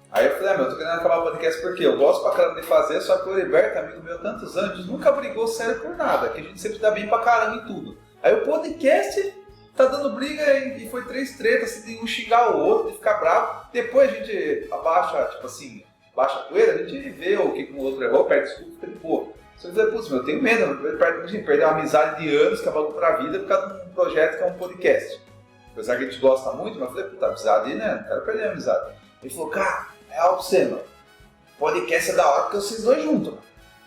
Aí eu falei, eu tô querendo acabar o podcast porque eu gosto pra caramba de fazer, só que o Heriberto, amigo meu há tantos anos, a gente nunca brigou sério por nada, que a gente sempre dá bem pra caramba em tudo. Aí o podcast tá dando briga e foi 3 tretas, assim, de um xingar o outro, de ficar bravo. Depois a gente abaixa, tipo assim, baixa a poeira, a gente vê o que o outro errou, perde desculpa, fica de boa. Você dizer, putz, eu tenho medo, eu perder uma amizade de anos que é valor pra vida por causa de um projeto que é um podcast. Apesar que a gente gosta muito, mas eu falei, puta, amizade, né? Não quero perder a amizade. Ele falou, cara, é algo pra você, mano. Podcast é da hora porque vocês dois juntos, mano.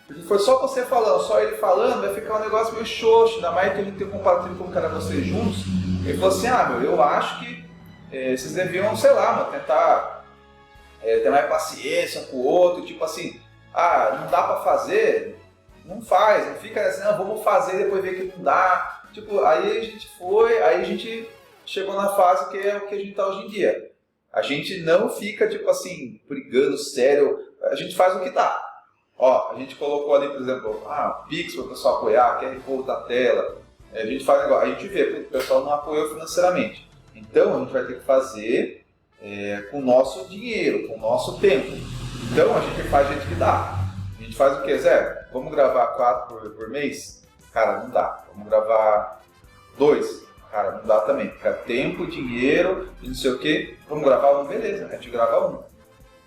Porque se for só você falando, só ele falando, vai ficar um negócio meio xoxo, ainda mais que a gente tem um comparativo com o cara vocês juntos. Ele falou assim, eu acho que vocês deviam, sei lá, mano, tentar ter mais paciência um com o outro, tipo assim, não dá pra fazer, não faz, não fica assim, vamos fazer e depois ver que não dá. Tipo, aí a gente aí a gente chegou na fase que é o que a gente tá hoje em dia. A gente não fica, tipo assim, brigando sério, a gente faz o que dá. Ó, a gente colocou ali, por exemplo, Pix para o pessoal apoiar, QR Code da tela, a gente faz negócio, a gente vê que o pessoal não apoiou financeiramente. Então a gente vai ter que fazer com o nosso dinheiro, com o nosso tempo. Então a gente faz o jeito que dá. A gente gente faz o quê, Zé? Vamos gravar 4 por mês? Cara, não dá. Vamos gravar 2? Cara, não dá também. Fica tempo, dinheiro e não sei o quê. Vamos gravar 1? Beleza, a gente grava 1.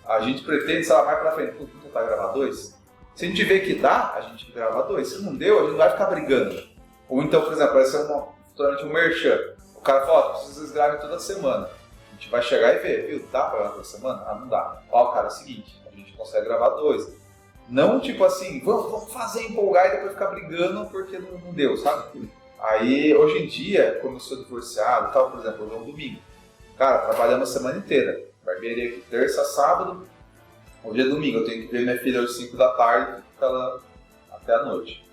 A gente pretende, sei lá, mais pra frente, vamos tentar gravar 2? Se a gente vê que dá, a gente grava 2. Se não deu, a gente não vai ficar brigando. Ou então, por exemplo, vai ser futuramente um merchan. O cara fala, preciso que vocês gravem toda semana. A gente vai chegar e ver, viu? Dá pra gravar toda semana? Ah, não dá. Ó, cara, é o seguinte, a gente consegue gravar 2. Não tipo assim, vamos fazer empolgar e depois ficar brigando porque não deu, sabe? Aí, hoje em dia, como eu sou divorciado e tal, por exemplo, hoje é um domingo. Cara, trabalhando a semana inteira. Barbearia aqui terça, sábado. Hoje é domingo, eu tenho que ver minha filha às 5 da tarde e ficar ela até a noite.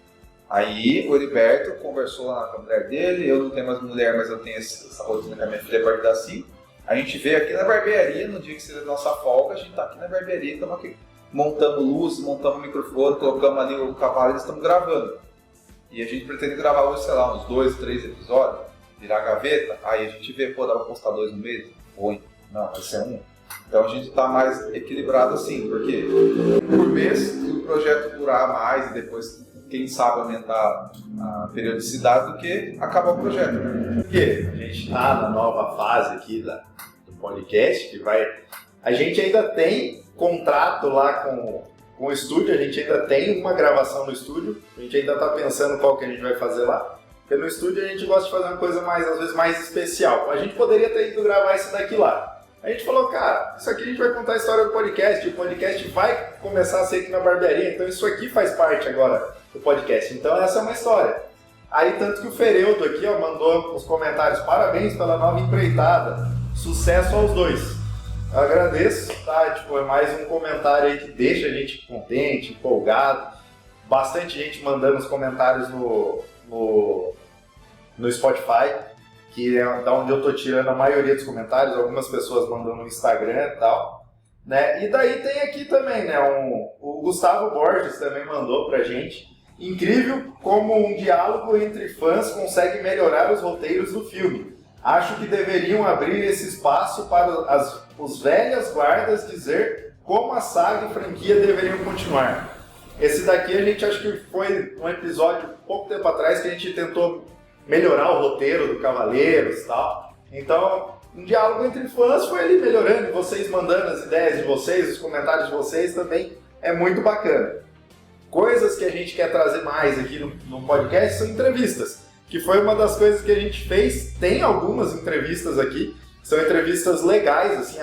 Aí o Heriberto conversou lá com a mulher dele, eu não tenho mais mulher, mas eu tenho essa rotina com a minha filha a partir das 5. A gente veio aqui na barbearia, no dia que seja a nossa folga, a gente tá aqui na barbearia, estamos aqui montando luz, montamos o microfone, colocamos ali o cavalo e estamos gravando. E a gente pretende gravar hoje, sei lá, uns 2, 3 episódios, virar gaveta, aí a gente vê, pô, dá pra postar 2 no mês? Oi, não, vai ser 1. Então a gente tá mais equilibrado assim, porque por mês, se o projeto durar mais e depois, quem sabe, aumentar a periodicidade do que acabar o projeto. Porque a gente tá na nova fase aqui do podcast, que vai... A gente ainda tem contrato lá com o estúdio, a gente ainda tem uma gravação no estúdio, a gente ainda tá pensando qual que a gente vai fazer lá, porque no estúdio a gente gosta de fazer uma coisa mais, às vezes, mais especial. A gente poderia ter ido gravar isso daqui lá. A gente falou, cara, isso aqui a gente vai contar a história do podcast, o podcast vai começar a ser aqui na barbearia, então isso aqui faz parte agora do podcast. Então essa é uma história. Aí tanto que o Fereudo aqui, ó, mandou os comentários, parabéns pela nova empreitada, sucesso aos dois. Eu agradeço, tá? Tipo, é mais um comentário aí que deixa a gente contente, empolgado. Bastante gente mandando os comentários no Spotify, que é da onde eu tô tirando a maioria dos comentários, algumas pessoas mandando no Instagram e tal, né? E daí tem aqui também, né, o Gustavo Borges também mandou pra gente. Incrível como um diálogo entre fãs consegue melhorar os roteiros do filme. Acho que deveriam abrir esse espaço para os velhas guardas dizer como a saga e franquia deveriam continuar. Esse daqui a gente acho que foi um episódio pouco tempo atrás que a gente tentou melhorar o roteiro do Cavaleiros e tal. Então, um diálogo entre fãs foi ali melhorando, vocês mandando as ideias de vocês, os comentários de vocês também é muito bacana. Coisas que a gente quer trazer mais aqui no podcast são entrevistas, que foi uma das coisas que a gente fez. Tem algumas entrevistas aqui, são entrevistas legais, assim,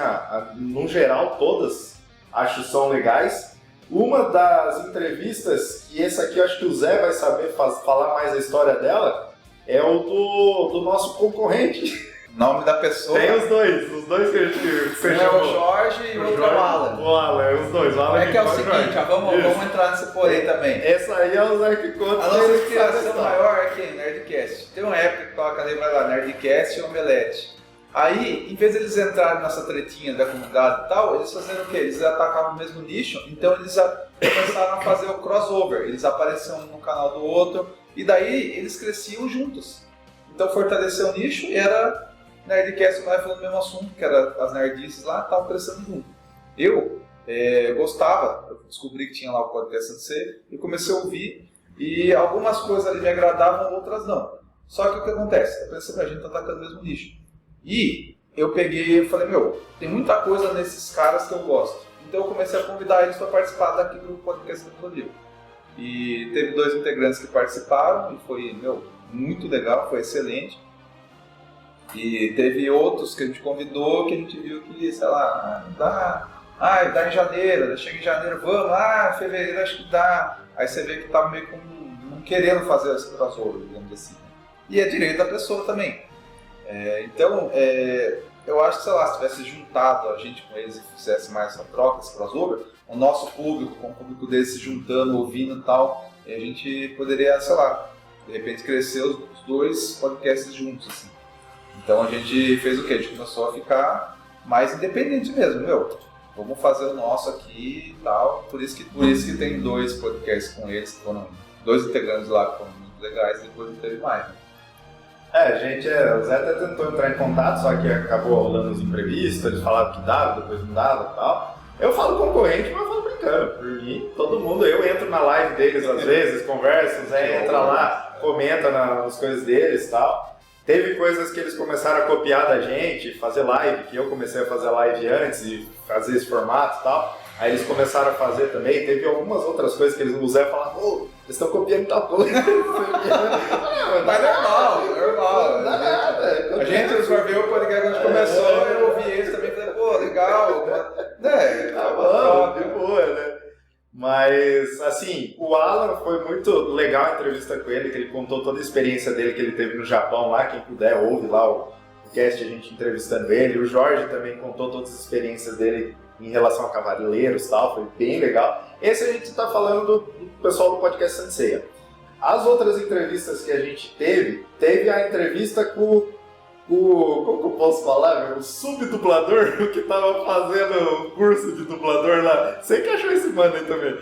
no geral todas acho que são legais. Uma das entrevistas, e essa aqui eu acho que o Zé vai saber falar mais a história dela, é o do nosso concorrente. Nome da pessoa. Tem os dois que a gente fechou. Um é o Jorge e o outro é o Alan. O Alan, os dois. O Alan é que é o seguinte, vamos entrar nesse porém também. Essa aí é o Zé que conta. A nossa inspiração maior aqui é Nerdcast. Tem uma época que coloca ali, vai lá, Nerdcast e Omelete. Aí, em vez de eles entrarem nessa tretinha da comunidade e tal, eles faziam o quê? Eles atacavam o mesmo nicho, então eles começaram a fazer o crossover. Eles apareciam um no canal do outro, e daí eles cresciam juntos. Então fortaleceu o nicho e era Nerdcast, mas falando do mesmo assunto, que era as nerdices lá, estavam crescendo junto. Eu gostava, eu descobri que tinha lá o podcast NC, e comecei a ouvir, e algumas coisas ali me agradavam, outras não. Só que o que acontece? Eu pensei, a gente tá atacando o mesmo nicho. E eu peguei e falei, tem muita coisa nesses caras que eu gosto. Então eu comecei a convidar eles para participar daqui do podcast do Rodrigo. E teve 2 integrantes que participaram, e foi, muito legal, foi excelente. E teve outros que a gente convidou, que a gente viu que, sei lá, dá em janeiro, chega em janeiro, vamos, fevereiro acho que dá. Aí você vê que tava meio com não querendo fazer esse crossover, digamos assim. E é direito da pessoa também. Então, eu acho que, sei lá, se tivesse juntado a gente com eles e fizesse mais essa troca, esse crossover, o nosso público, com o público deles se juntando, ouvindo e tal, a gente poderia, sei lá, de repente crescer os 2 podcasts juntos, assim. Então a gente fez o quê? A gente começou a ficar mais independente mesmo, vamos fazer o nosso aqui e tal. Por isso que tem 2 podcasts com eles, que foram 2 integrantes lá que foram muito legais, depois não teve mais, né? O Zé até tentou entrar em contato, só que acabou rolando os imprevistos, eles falavam que dava, depois não dava e tal. Eu falo concorrente, mas eu falo brincando. bacana. Por mim, todo mundo, eu entro na live deles às vezes, converso, o Zé entra lá, comenta nas coisas deles e tal. Teve coisas que eles começaram a copiar da gente, fazer live, que eu comecei a fazer live antes e fazer esse formato e tal. Aí eles começaram a fazer também, teve algumas outras coisas que eles não usaram e falaram, pô, eles estão copiando tal coisa. Mas normal. Não dá nada. A gente vai ver o podcast quando a gente começou, eu ouvi esse também, falei, pô, legal. Tá bom, de boa, né? Mas, assim, o Alan foi muito legal a entrevista com ele, que ele contou toda a experiência dele que ele teve no Japão lá, quem puder ouve lá o cast, a gente entrevistando ele. O Jorge também contou todas as experiências dele em relação a cavaleiros e tal, foi bem legal. Esse a gente está falando do pessoal do podcast Sanseia. As outras entrevistas que a gente teve a entrevista com como que eu posso falar, meu? O subdublador que tava fazendo o curso de dublador lá. Você que achou esse mano aí também?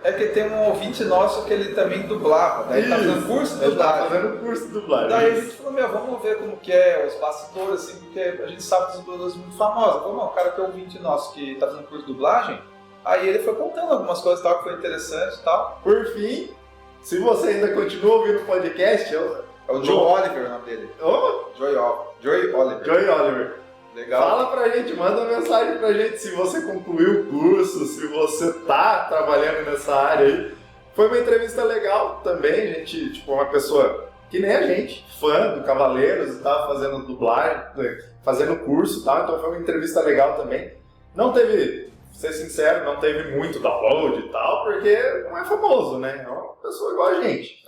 É que tem um ouvinte nosso que ele também dublava, daí ele tá fazendo curso de dublagem. Ele tá fazendo curso de dublagem. Daí a gente falou, vamos ver como que é os bastidores, assim, porque a gente sabe dos dubladores muito famosos. Vamos, o cara que é um ouvinte nosso que tá fazendo curso de dublagem, aí ele foi contando algumas coisas tal, que foi interessante e tal. Por fim, se você ainda continua ouvindo o podcast, é o Joe Oliver o nome dele. Joey Oliver. Legal. Fala pra gente, manda uma mensagem pra gente se você concluiu o curso, se você tá trabalhando nessa área aí. Foi uma entrevista legal também, a gente, tipo, uma pessoa que nem a gente, fã do Cavaleiros e tal, fazendo dublagem, fazendo curso e tal, então foi uma entrevista legal também. Não teve, ser sincero, não teve muito download e tal, porque não é famoso, né? É uma pessoa igual a gente.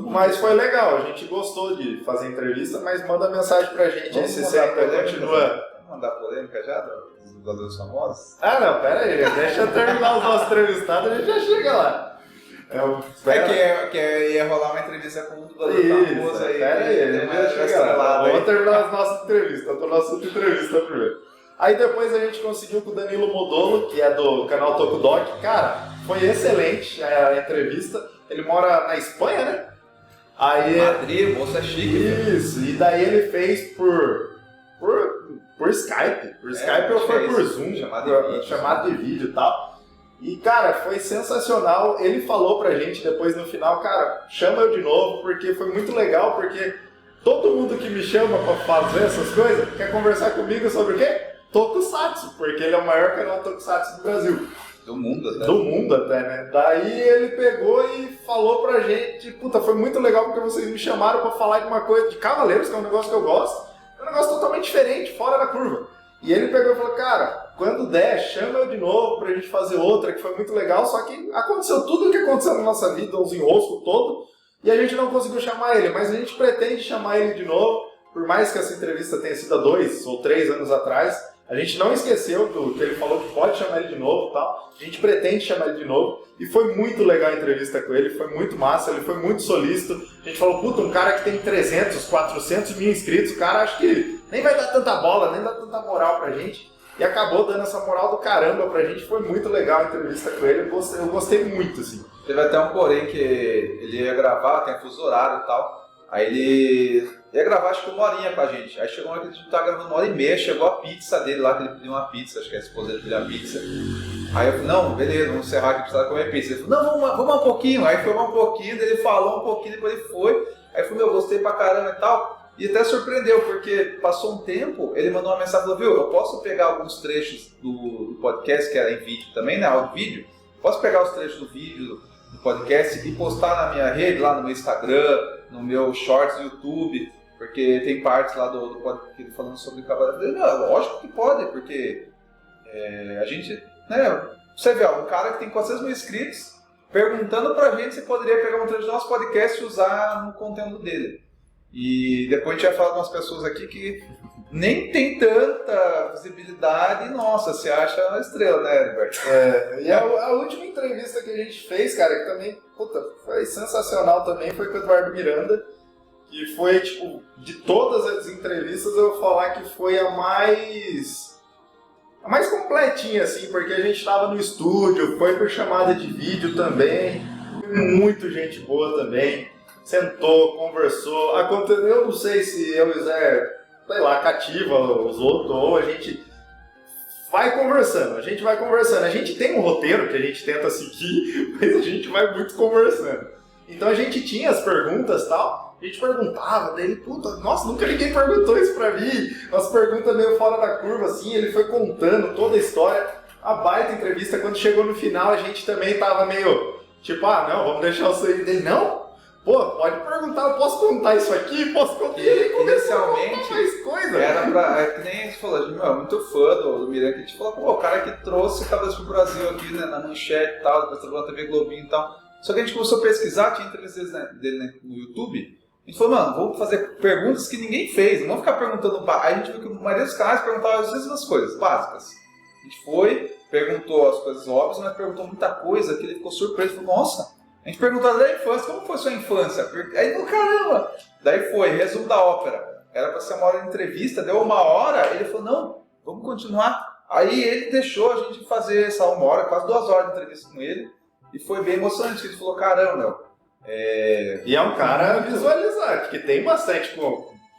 Mas foi legal, a gente gostou de fazer entrevista, mas manda mensagem pra gente aí se você ainda continua. Vamos mandar polêmica já dos dubladores famosos? Ah não, pera aí, deixa eu terminar os nossos entrevistados, a gente já chega lá. Que ia rolar uma entrevista com um dublador famoso aí. Pera aí, a gente já chega lá. Vamos terminar as nossas entrevistas, eu tô na sua entrevista primeiro. Aí depois a gente conseguiu com o Danilo Modolo, que é do canal Tokudok. Cara, foi excelente a entrevista. Ele mora na Espanha, né? Aí, Madrid, moça chique. Isso, e daí ele fez por Skype. Por Skype ou foi por Zoom, chamado de vídeo e tal. E, cara, foi sensacional. Ele falou pra gente depois no final, cara, chama eu de novo, porque foi muito legal, porque todo mundo que me chama pra fazer essas coisas quer conversar comigo sobre o quê? Tokusatsu, porque ele é o maior canal Tokusatsu do Brasil. Do mundo até, né? Daí ele pegou e falou pra gente, puta, foi muito legal porque vocês me chamaram pra falar de uma coisa de Cavaleiros, que é um negócio que eu gosto. É um negócio totalmente diferente, fora da curva. E ele pegou e falou, cara, quando der, chama eu de novo pra gente fazer outra, que foi muito legal, só que aconteceu tudo o que aconteceu na nossa vida, uns enroscos todo, e a gente não conseguiu chamar ele, mas a gente pretende chamar ele de novo, por mais que essa entrevista tenha sido há 2 ou 3 anos atrás. A gente não esqueceu do que ele falou que pode chamar ele de novo e tal. A gente pretende chamar ele de novo. E foi muito legal a entrevista com ele, foi muito massa, ele foi muito solícito. A gente falou, puta, um cara que tem 300, 400 mil inscritos, o cara acho que nem vai dar tanta bola, nem dá tanta moral pra gente. E acabou dando essa moral do caramba pra gente, foi muito legal a entrevista com ele, eu gostei muito, assim. Teve até um porém que ele ia gravar, tem fuso horário e tal. Aí ele ia gravar acho que 1 horinha com a gente. Aí chegou uma hora que a gente tava gravando 1h30, chegou a pizza dele lá, que ele pediu uma pizza, acho que a esposa dele pediu a pizza. Aí eu falei, não, beleza, vamos encerrar aqui, precisava comer pizza. Ele falou, não, vamos um pouquinho. Aí foi um pouquinho, daí ele falou um pouquinho, depois ele foi. Aí eu falei, gostei pra caramba e tal. E até surpreendeu, porque passou um tempo, ele mandou uma mensagem e falou, viu, eu posso pegar alguns trechos do podcast, que era em vídeo também, né, áudio vídeo, posso pegar os trechos do vídeo, do podcast e postar na minha rede, lá no meu Instagram, no meu Shorts do YouTube, porque tem partes lá do podcast falando sobre cavaleiro. Não, lógico que pode, porque a gente, né, você vê, um cara que tem 400 mil inscritos perguntando pra gente se poderia pegar um trecho do nosso podcast e usar no conteúdo dele. E depois a gente vai falar de umas pessoas aqui que nem tem tanta visibilidade e, nossa, você acha uma estrela, né, Heriberto? E a última entrevista que a gente fez, cara, que também, puta, foi sensacional também, foi com o Eduardo Miranda, que foi, tipo, de todas as entrevistas eu vou falar que foi a mais completinha, assim, porque a gente tava no estúdio, foi por chamada de vídeo também, muito gente boa também. Sentou, conversou, aconteceu, eu não sei se eu e o Zé, sei lá, cativa os outros, ou a gente vai conversando, a gente vai conversando. A gente tem um roteiro que a gente tenta seguir, mas a gente vai muito conversando. Então a gente tinha as perguntas e tal, a gente perguntava dele, puta, nossa, nunca ninguém perguntou isso pra mim. Umas perguntas meio fora da curva, assim, ele foi contando toda a história. A baita entrevista, quando chegou no final, a gente também tava meio, tipo, não, vamos deixar o sangue dele. Não, pô, pode perguntar, eu posso contar isso aqui? Posso contar? E ele começou a contar mais coisa. Era pra, que nem a gente falou, a gente é muito fã do Miran, que a gente falou, pô, o cara que trouxe Cabeça pro Brasil aqui, né, na manchete e tal, depois trabalhou na TV Globinho e tal. Só que a gente começou a pesquisar, tinha entrevistas dele no YouTube, a gente falou, mano, vamos fazer perguntas que ninguém fez, não vamos ficar perguntando. Aí a gente viu que a maioria dos canais perguntava as mesmas coisas, básicas. A gente foi, perguntou as coisas óbvias, mas perguntou muita coisa que ele ficou surpreso, falou, nossa, a gente perguntou da infância, como foi sua infância? Aí, caramba! Daí foi, resumo da ópera. Era pra ser uma hora de entrevista, deu 1 hora, ele falou, não, vamos continuar. Aí ele deixou a gente fazer essa 1 hora, quase 2 horas de entrevista com ele, e foi bem emocionante, ele falou, caramba, meu. E é um cara visualizado, que tem bastante,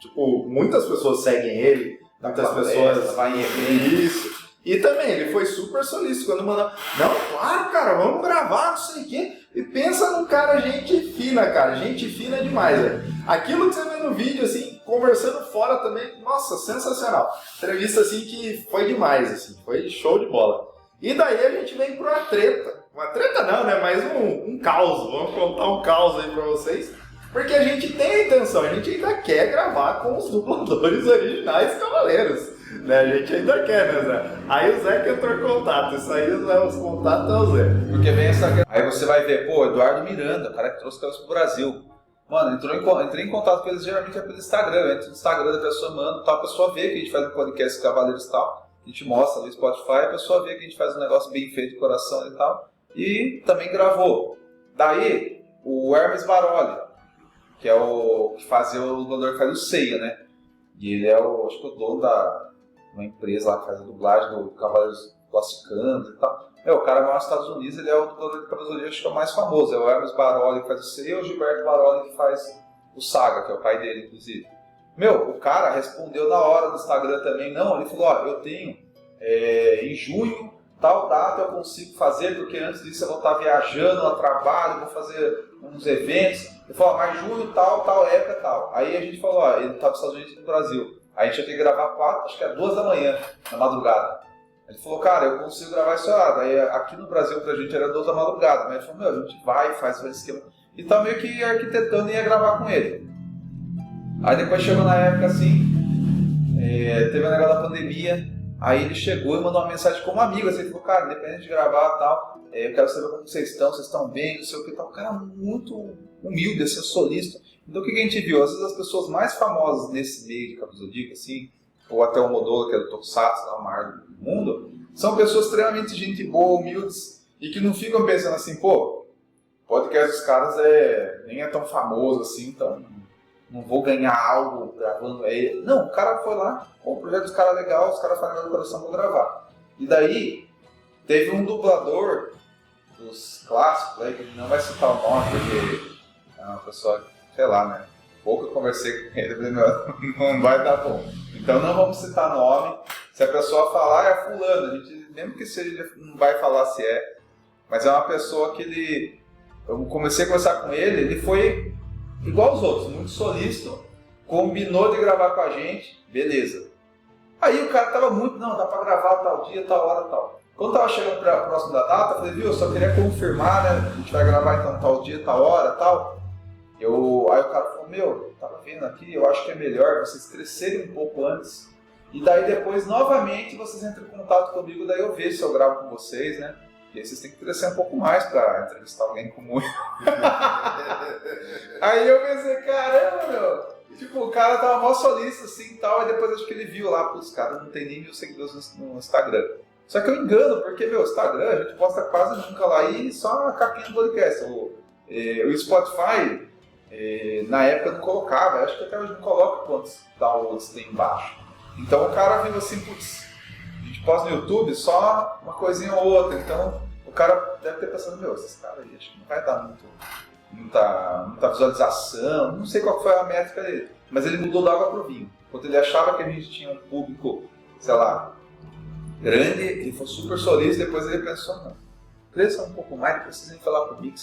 tipo, muitas pessoas seguem ele, muitas pessoas vai em evento. Isso. E também, ele foi super solícito quando mandou, não, claro, cara, vamos gravar, não sei o quê. E pensa num cara gente fina, cara, gente fina demais, velho. Aquilo que você vê no vídeo, assim, conversando fora também, nossa, sensacional. Entrevista, assim, que foi demais, assim, foi show de bola. E daí a gente vem pra uma treta. Uma treta não, né, mas um caos, vamos contar um caos aí pra vocês. Porque a gente tem a intenção, a gente ainda quer gravar com os dubladores originais Cavaleiros. Né? A gente ainda quer, né, Zé? Aí o Zé que entrou em contato, isso aí os contatos é o Zé. Porque vem essa... Aí você vai ver, pô, Eduardo Miranda, o cara que trouxe Cabeça pro Brasil. Mano, entrei em contato com eles, geralmente é pelo Instagram, eu entro no Instagram da pessoa, manda, tal, a pessoa vê que a gente faz um podcast Cavaleiros e tal, a gente mostra no Spotify, a pessoa vê que a gente faz um negócio bem feito de coração e tal, e também gravou. Daí, o Hermes Baroli, que é o que fazia o dublador que faz o Seiya, né? E ele é acho que o dono uma empresa lá que faz a dublagem do Cavaleiros Classicanos e tal. O cara mora nos Estados Unidos, ele é o dublador de Cavaleiros, acho que é o mais famoso. É o Hermes Baroli que faz o Seiya e o Gilberto Baroli que faz o Saga, que é o pai dele, inclusive. O cara respondeu na hora no Instagram também, não, ele falou, eu tenho em junho, tal data eu consigo fazer, porque antes disso eu vou estar viajando a trabalho, vou fazer uns eventos. Ele falou, mas junho, tal época, tal. Aí a gente falou, ele está nos Estados Unidos e no Brasil. Aí a gente ia ter que gravar 4, acho que é 2 da manhã, na madrugada. Ele falou, cara, eu consigo gravar esse horário. Aí aqui no Brasil pra gente era 2 da madrugada. Mas ele falou, a gente vai, faz esse esquema. E tá meio que arquitetando e ia gravar com ele. Aí depois chegou na época assim, teve o negócio da pandemia. Aí ele chegou e mandou uma mensagem como amigo, assim, ele falou, cara, independente de gravar e tal, eu quero saber como vocês estão bem, não sei o que tal. O cara muito humilde, assim, solista. Então o que a gente viu? Às vezes as pessoas mais famosas nesse meio de Cavaleiros do Zodíaco, assim, ou até o Modolo, que é do Tokusatsu, o maior do mundo, são pessoas extremamente gente boa, humildes, e que não ficam pensando assim, pô, o podcast dos caras nem é tão famoso assim, então não vou ganhar algo gravando ele. Não, o cara foi lá, o projeto dos caras é legal, os caras fazem a coração, vou gravar. E daí, teve um dublador dos clássicos, aí, que não vai citar o nome, porque é uma pessoa, sei lá, né? Pouco eu conversei com ele, não vai dar bom. Então não vamos citar nome. Se a pessoa falar, é fulano. A gente, mesmo que seja, ele não vai falar se é. Mas é uma pessoa que eu comecei a conversar com ele foi igual aos outros, muito solícito, combinou de gravar com a gente, beleza. Aí o cara tava muito, não, dá pra gravar tal dia, tal hora, tal. Quando tava chegando próximo da data, eu falei, viu, eu só queria confirmar, né, a gente vai gravar então tal dia, tal hora, tal. Aí o cara falou, tava vendo aqui, eu acho que é melhor vocês crescerem um pouco antes. E daí depois, novamente, vocês entram em contato comigo, daí eu vejo se eu gravo com vocês, né. E aí vocês têm que crescer um pouco mais pra entrevistar alguém como eu. Aí eu pensei, caramba, meu. Tipo, o cara tava mó solista assim e tal, e depois acho que ele viu lá, putz, cara, não tem nem 1000 seguidores no Instagram. Só que eu engano, porque, meu, Instagram a gente posta quase nunca lá e só a capinha do podcast. O Spotify, na época não colocava, acho que até hoje não coloca quantos downloads tem embaixo. Então o cara viu assim, putz, a gente posta no YouTube só uma coisinha ou outra, então o cara deve ter pensado, meu, esses caras aí acho que não vai dar muita visualização, não sei qual foi a métrica dele, mas ele mudou da água pro vinho. Enquanto ele achava que a gente tinha um público, sei lá, grande, ele foi super solícito, depois ele pensou, não, cresça um pouco mais, precisam falar comigo,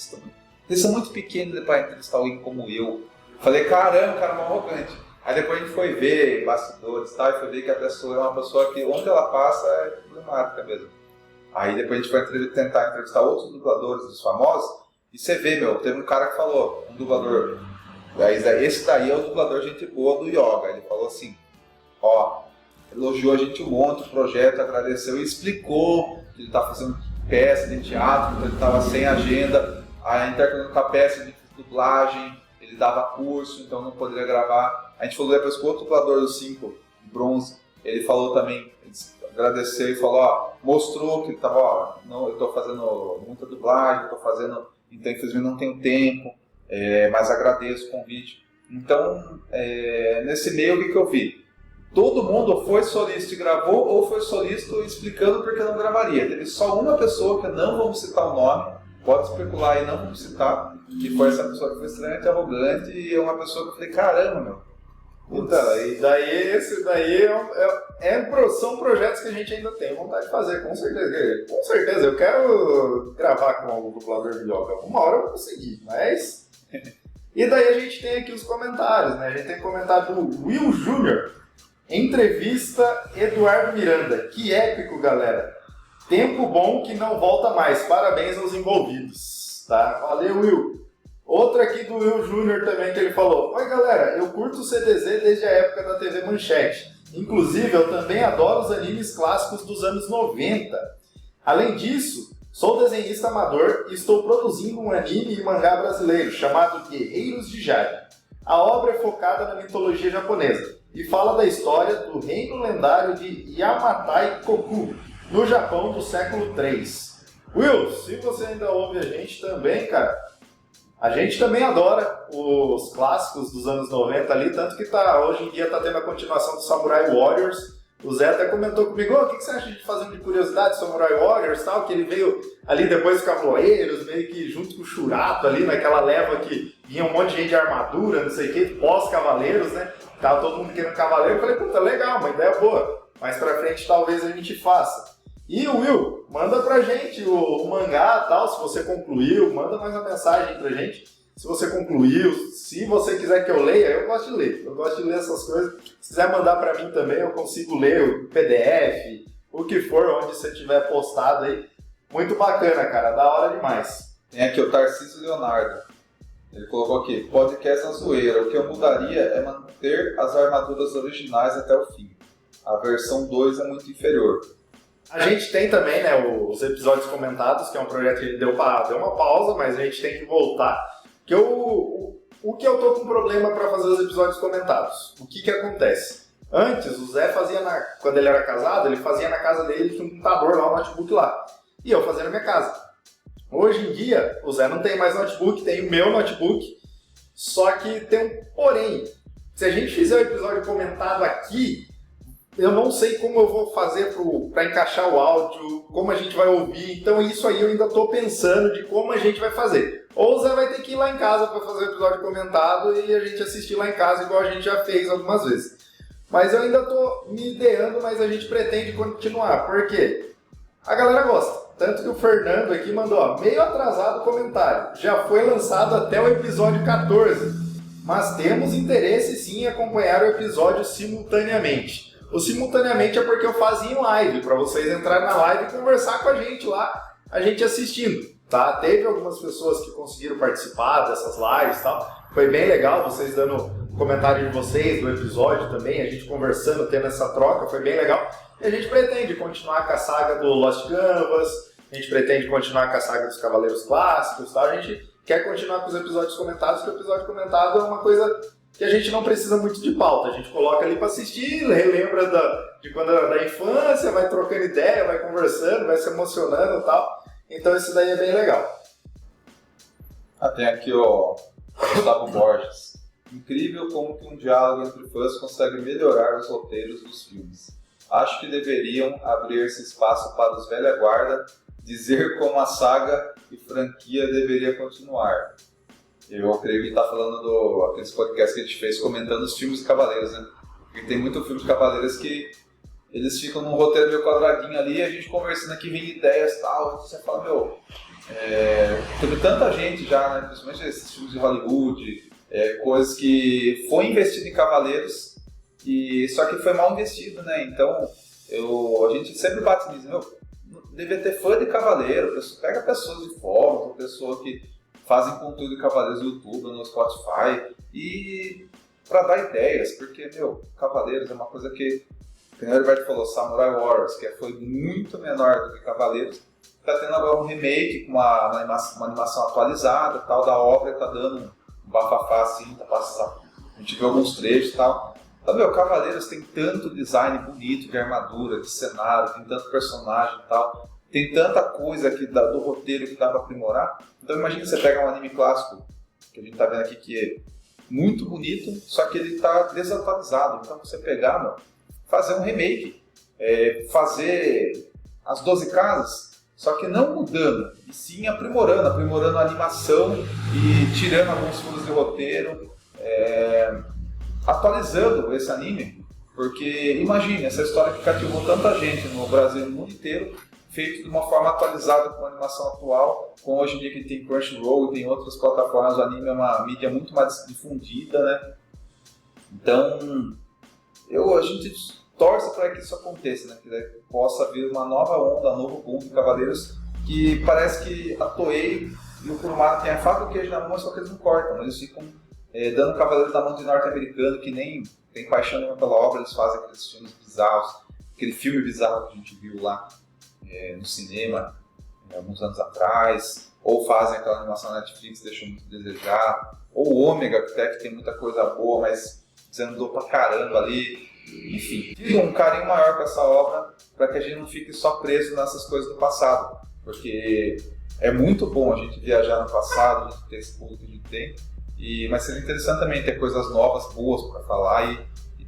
eles são muito pequenos para entrevistar alguém como eu. Falei, caramba, cara, mal arrogante. Aí depois a gente foi ver bastidores e tal, e foi ver que a pessoa é uma pessoa que onde ela passa é problemática mesmo. Aí depois a gente foi tentar entrevistar outros dubladores dos famosos, e você vê, teve um cara que falou, um dublador, esse daí é o dublador gente boa do Yoga, ele falou assim, elogiou a gente um monte, o projeto, agradeceu e explicou que ele tá fazendo peça de teatro, que ele tava sem agenda, aí intercalando com a peça de dublagem, ele dava curso, então não poderia gravar. A gente falou depois com o outro dublador do 5, Bronze, ele falou também, agradeceu e falou, mostrou que ele tava, não, eu tô fazendo muita dublagem, então infelizmente não tenho tempo, mas agradeço o convite. Então, nesse meio, o que eu vi? Todo mundo foi solícito e gravou, ou foi solícito explicando porque não gravaria. Teve só uma pessoa, que não vamos citar o nome, pode especular e não vamos citar, que foi essa pessoa que foi extremamente arrogante, e é uma pessoa que eu falei, caramba, Então, e daí, são projetos que a gente ainda tem vontade de fazer, com certeza. Com certeza, eu quero gravar com o dublador de Yoga. Uma hora eu vou conseguir, mas... E daí a gente tem aqui os comentários, né? A gente tem comentário do Will Júnior. Entrevista Eduardo Miranda. Que épico, galera. Tempo bom que não volta mais. Parabéns aos envolvidos. Tá? Valeu, Will. Outra aqui do Will Júnior também, que ele falou: oi, galera, eu curto o CDZ desde a época da TV Manchete. Inclusive, eu também adoro os animes clássicos dos anos 90. Além disso, sou desenhista amador e estou produzindo um anime e mangá brasileiro chamado Guerreiros de Jade. A obra é focada na mitologia japonesa e fala da história do reino lendário de Yamatai Koku, no Japão do século III. Will, se você ainda ouve a gente também, cara, a gente também adora os clássicos dos anos 90 ali, tanto que hoje em dia tá tendo a continuação do Samurai Warriors. O Zé até comentou comigo, o que você acha de fazer de curiosidade Samurai Warriors e tal, que ele veio ali depois dos Cavaleiros, meio que junto com o Shurato ali, naquela leva que vinha um monte de gente de armadura, não sei o que, pós-Cavaleiros, né? Tava todo mundo querendo Cavaleiro, eu falei, puta, legal, uma ideia boa, mais pra frente talvez a gente faça. E Will, manda pra gente o mangá e tal, se você concluiu, manda mais uma mensagem pra gente. Se você concluiu, se você quiser que eu leia, eu gosto de ler. Eu gosto de ler essas coisas. Se quiser mandar pra mim também, eu consigo ler o PDF, o que for, onde você tiver postado aí. Muito bacana, cara, da hora demais. Tem aqui o Tarcísio Leonardo. Ele colocou aqui, podcast na zoeira. O que eu mudaria é manter as armaduras originais até o fim. A versão 2 é muito inferior. A gente tem também, né, os episódios comentados, que é um projeto que deu uma pausa, mas a gente tem que voltar. Que o que eu tô com problema para fazer os episódios comentados? O que acontece? Antes, o Zé fazia, quando ele era casado, ele fazia na casa dele, tinha um computador lá, um notebook lá. E eu fazia na minha casa. Hoje em dia, o Zé não tem mais notebook, tem o meu notebook, só que tem um porém. Se a gente fizer o episódio comentado aqui, eu não sei como eu vou fazer para encaixar o áudio, como a gente vai ouvir, então isso aí eu ainda estou pensando de como a gente vai fazer. Ou o Zé vai ter que ir lá em casa para fazer o episódio comentado e a gente assistir lá em casa, igual a gente já fez algumas vezes. Mas eu ainda estou me ideando, mas a gente pretende continuar, porque a galera gosta. Tanto que o Fernando aqui mandou, meio atrasado o comentário, já foi lançado até o episódio 14, mas temos interesse sim em acompanhar o episódio simultaneamente. O simultaneamente é porque eu fazia em live, para vocês entrarem na live e conversar com a gente lá, a gente assistindo, tá? Teve algumas pessoas que conseguiram participar dessas lives e tal, foi bem legal, vocês dando comentário de vocês do episódio também, a gente conversando, tendo essa troca, foi bem legal. E a gente pretende continuar com a saga do Lost Canvas, a gente pretende continuar com a saga dos Cavaleiros Clássicos, tá? A gente quer continuar com os episódios comentados, porque o episódio comentado é uma coisa que a gente não precisa muito de pauta, a gente coloca ali para assistir, relembra de quando era da infância, vai trocando ideia, vai conversando, vai se emocionando e tal. Então isso daí é bem legal. Tem aqui o Gustavo Borges. Incrível como que um diálogo entre fãs consegue melhorar os roteiros dos filmes. Acho que deveriam abrir esse espaço para os velha guarda dizer como a saga e franquia deveria continuar. Eu creio que ele está falando aqueles podcasts que a gente fez comentando os filmes de Cavaleiros, né? Porque tem muito filme de Cavaleiros que eles ficam num roteiro meio quadradinho ali, a gente conversando aqui, vem ideias e tal, você fala, meu, teve tanta gente já, né, principalmente esses filmes de Hollywood, coisas que foi investido em Cavaleiros, só que foi mal investido, né, então a gente sempre bate nisso, meu, devia ter fã de Cavaleiro, pega pessoas de fóruns, pessoas que fazem conteúdo de Cavaleiros no YouTube, no Spotify, e para dar ideias, porque, meu, Cavaleiros é uma coisa que o Heriberto falou, Samurai Warriors, que foi muito menor do que Cavaleiros, está tendo agora um remake com uma animação atualizada, tal, da obra, está dando um bafafá assim, tá passando, a gente viu alguns trechos e tal. Então, meu, Cavaleiros tem tanto design bonito de armadura, de cenário, tem tanto personagem e tal, tem tanta coisa aqui do roteiro que dá para aprimorar. Então imagina você pega um anime clássico, que a gente tá vendo aqui que é muito bonito, só que ele tá desatualizado. Então você pegar, mano, fazer um remake, fazer as 12 casas, só que não mudando, e sim aprimorando a animação e tirando alguns furos de roteiro, atualizando esse anime, porque imagine essa história que cativou tanta gente no Brasil e no mundo inteiro, feito de uma forma atualizada com a animação atual, com hoje em dia que tem Crunchyroll e tem outras plataformas, o anime é uma mídia muito mais difundida, né? Então, a gente torce para que isso aconteça, né? Que possa vir uma nova onda, um novo boom de Cavaleiros, que parece que a Toei e o Kurumada têm a faca e o queijo na mão, só que eles não cortam, eles ficam dando Cavaleiros na mão de norte-americano que nem tem paixão nenhuma pela obra, eles fazem aqueles filmes bizarros, aquele filme bizarro que a gente viu lá no cinema alguns anos atrás, ou fazem aquela animação na Netflix que deixou muito a desejar, ou o Ômega, até que tem muita coisa boa, mas desandou pra caramba ali. Enfim, tive um carinho maior com essa obra para que a gente não fique só preso nessas coisas do passado, porque é muito bom a gente viajar no passado, a gente ter esse pulo que a gente tem, mas seria interessante também ter coisas novas, boas para falar e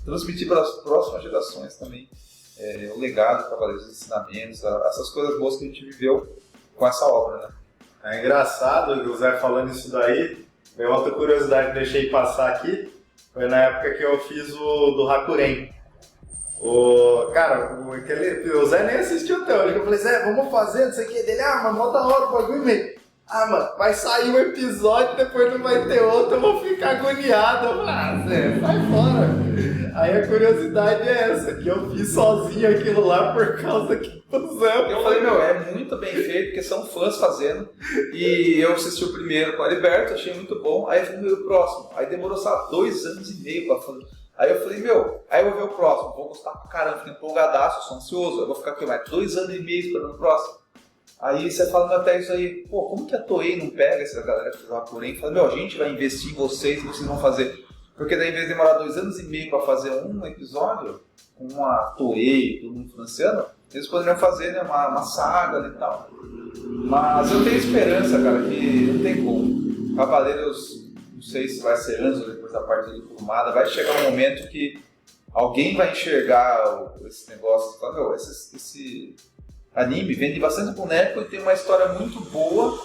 transmitir para as próximas gerações também o legado do Cavaleiros, os ensinamentos, essas coisas boas que a gente viveu com essa obra, né? É engraçado o Zé falando isso daí. Tem outra curiosidade que deixei passar aqui. Foi na época que eu fiz o do Hakuren. O Zé nem assistiu até hoje. Eu falei, Zé, vamos fazer, não sei o que. Dele, mas mó da hora o bagulho, meio. Mano, vai sair um episódio, depois não vai ter outro, eu vou ficar agoniado. Eu falei, Zé, sai fora. Aí a curiosidade é essa, que eu fiz sozinho aquilo lá por causa que o Zé... Eu falei, meu, é muito bem feito, porque são fãs fazendo. E eu assisti o primeiro com o Heriberto, achei muito bom. Aí eu falei, meu, o próximo. Aí demorou, 2 anos e meio pra fazer. Aí eu falei, meu, aí eu vou ver o próximo, vou gostar pra caramba, fico empolgadaço, sou ansioso. Eu vou ficar aqui mais 2 anos e meio esperando o próximo. Aí você falando até isso aí, pô, como que a Toei não pega essa galera que fez o Hakuren e fala, meu, a gente vai investir em vocês e vocês vão fazer. Porque daí, em vez de demorar 2 anos e meio para fazer um episódio com uma Toei, todo mundo financiando, eles poderiam fazer, né, uma saga e tal. Mas eu tenho esperança, cara, que não tem como. Cavaleiros, não sei se vai ser antes ou depois da partida do Kurumada, vai chegar um momento que alguém vai enxergar esse negócio e falar, meu, esse anime vende bastante boneco e tem uma história muito boa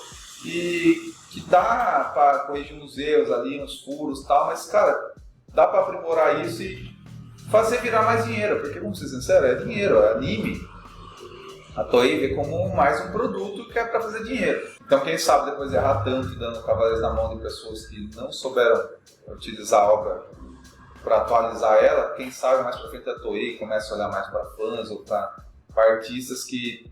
e que dá pra corrigir uns erros ali, uns furos e tal, mas, cara, dá pra aprimorar isso e fazer virar mais dinheiro, porque, vamos ser sinceros, é dinheiro, é anime. A Toei vê como mais um produto que é pra fazer dinheiro. Então, quem sabe depois de errar tanto, dando Cavaleiros na mão de pessoas que não souberam utilizar a obra para atualizar ela, quem sabe mais pra frente a Toei começa a olhar mais pra fãs ou pra artistas que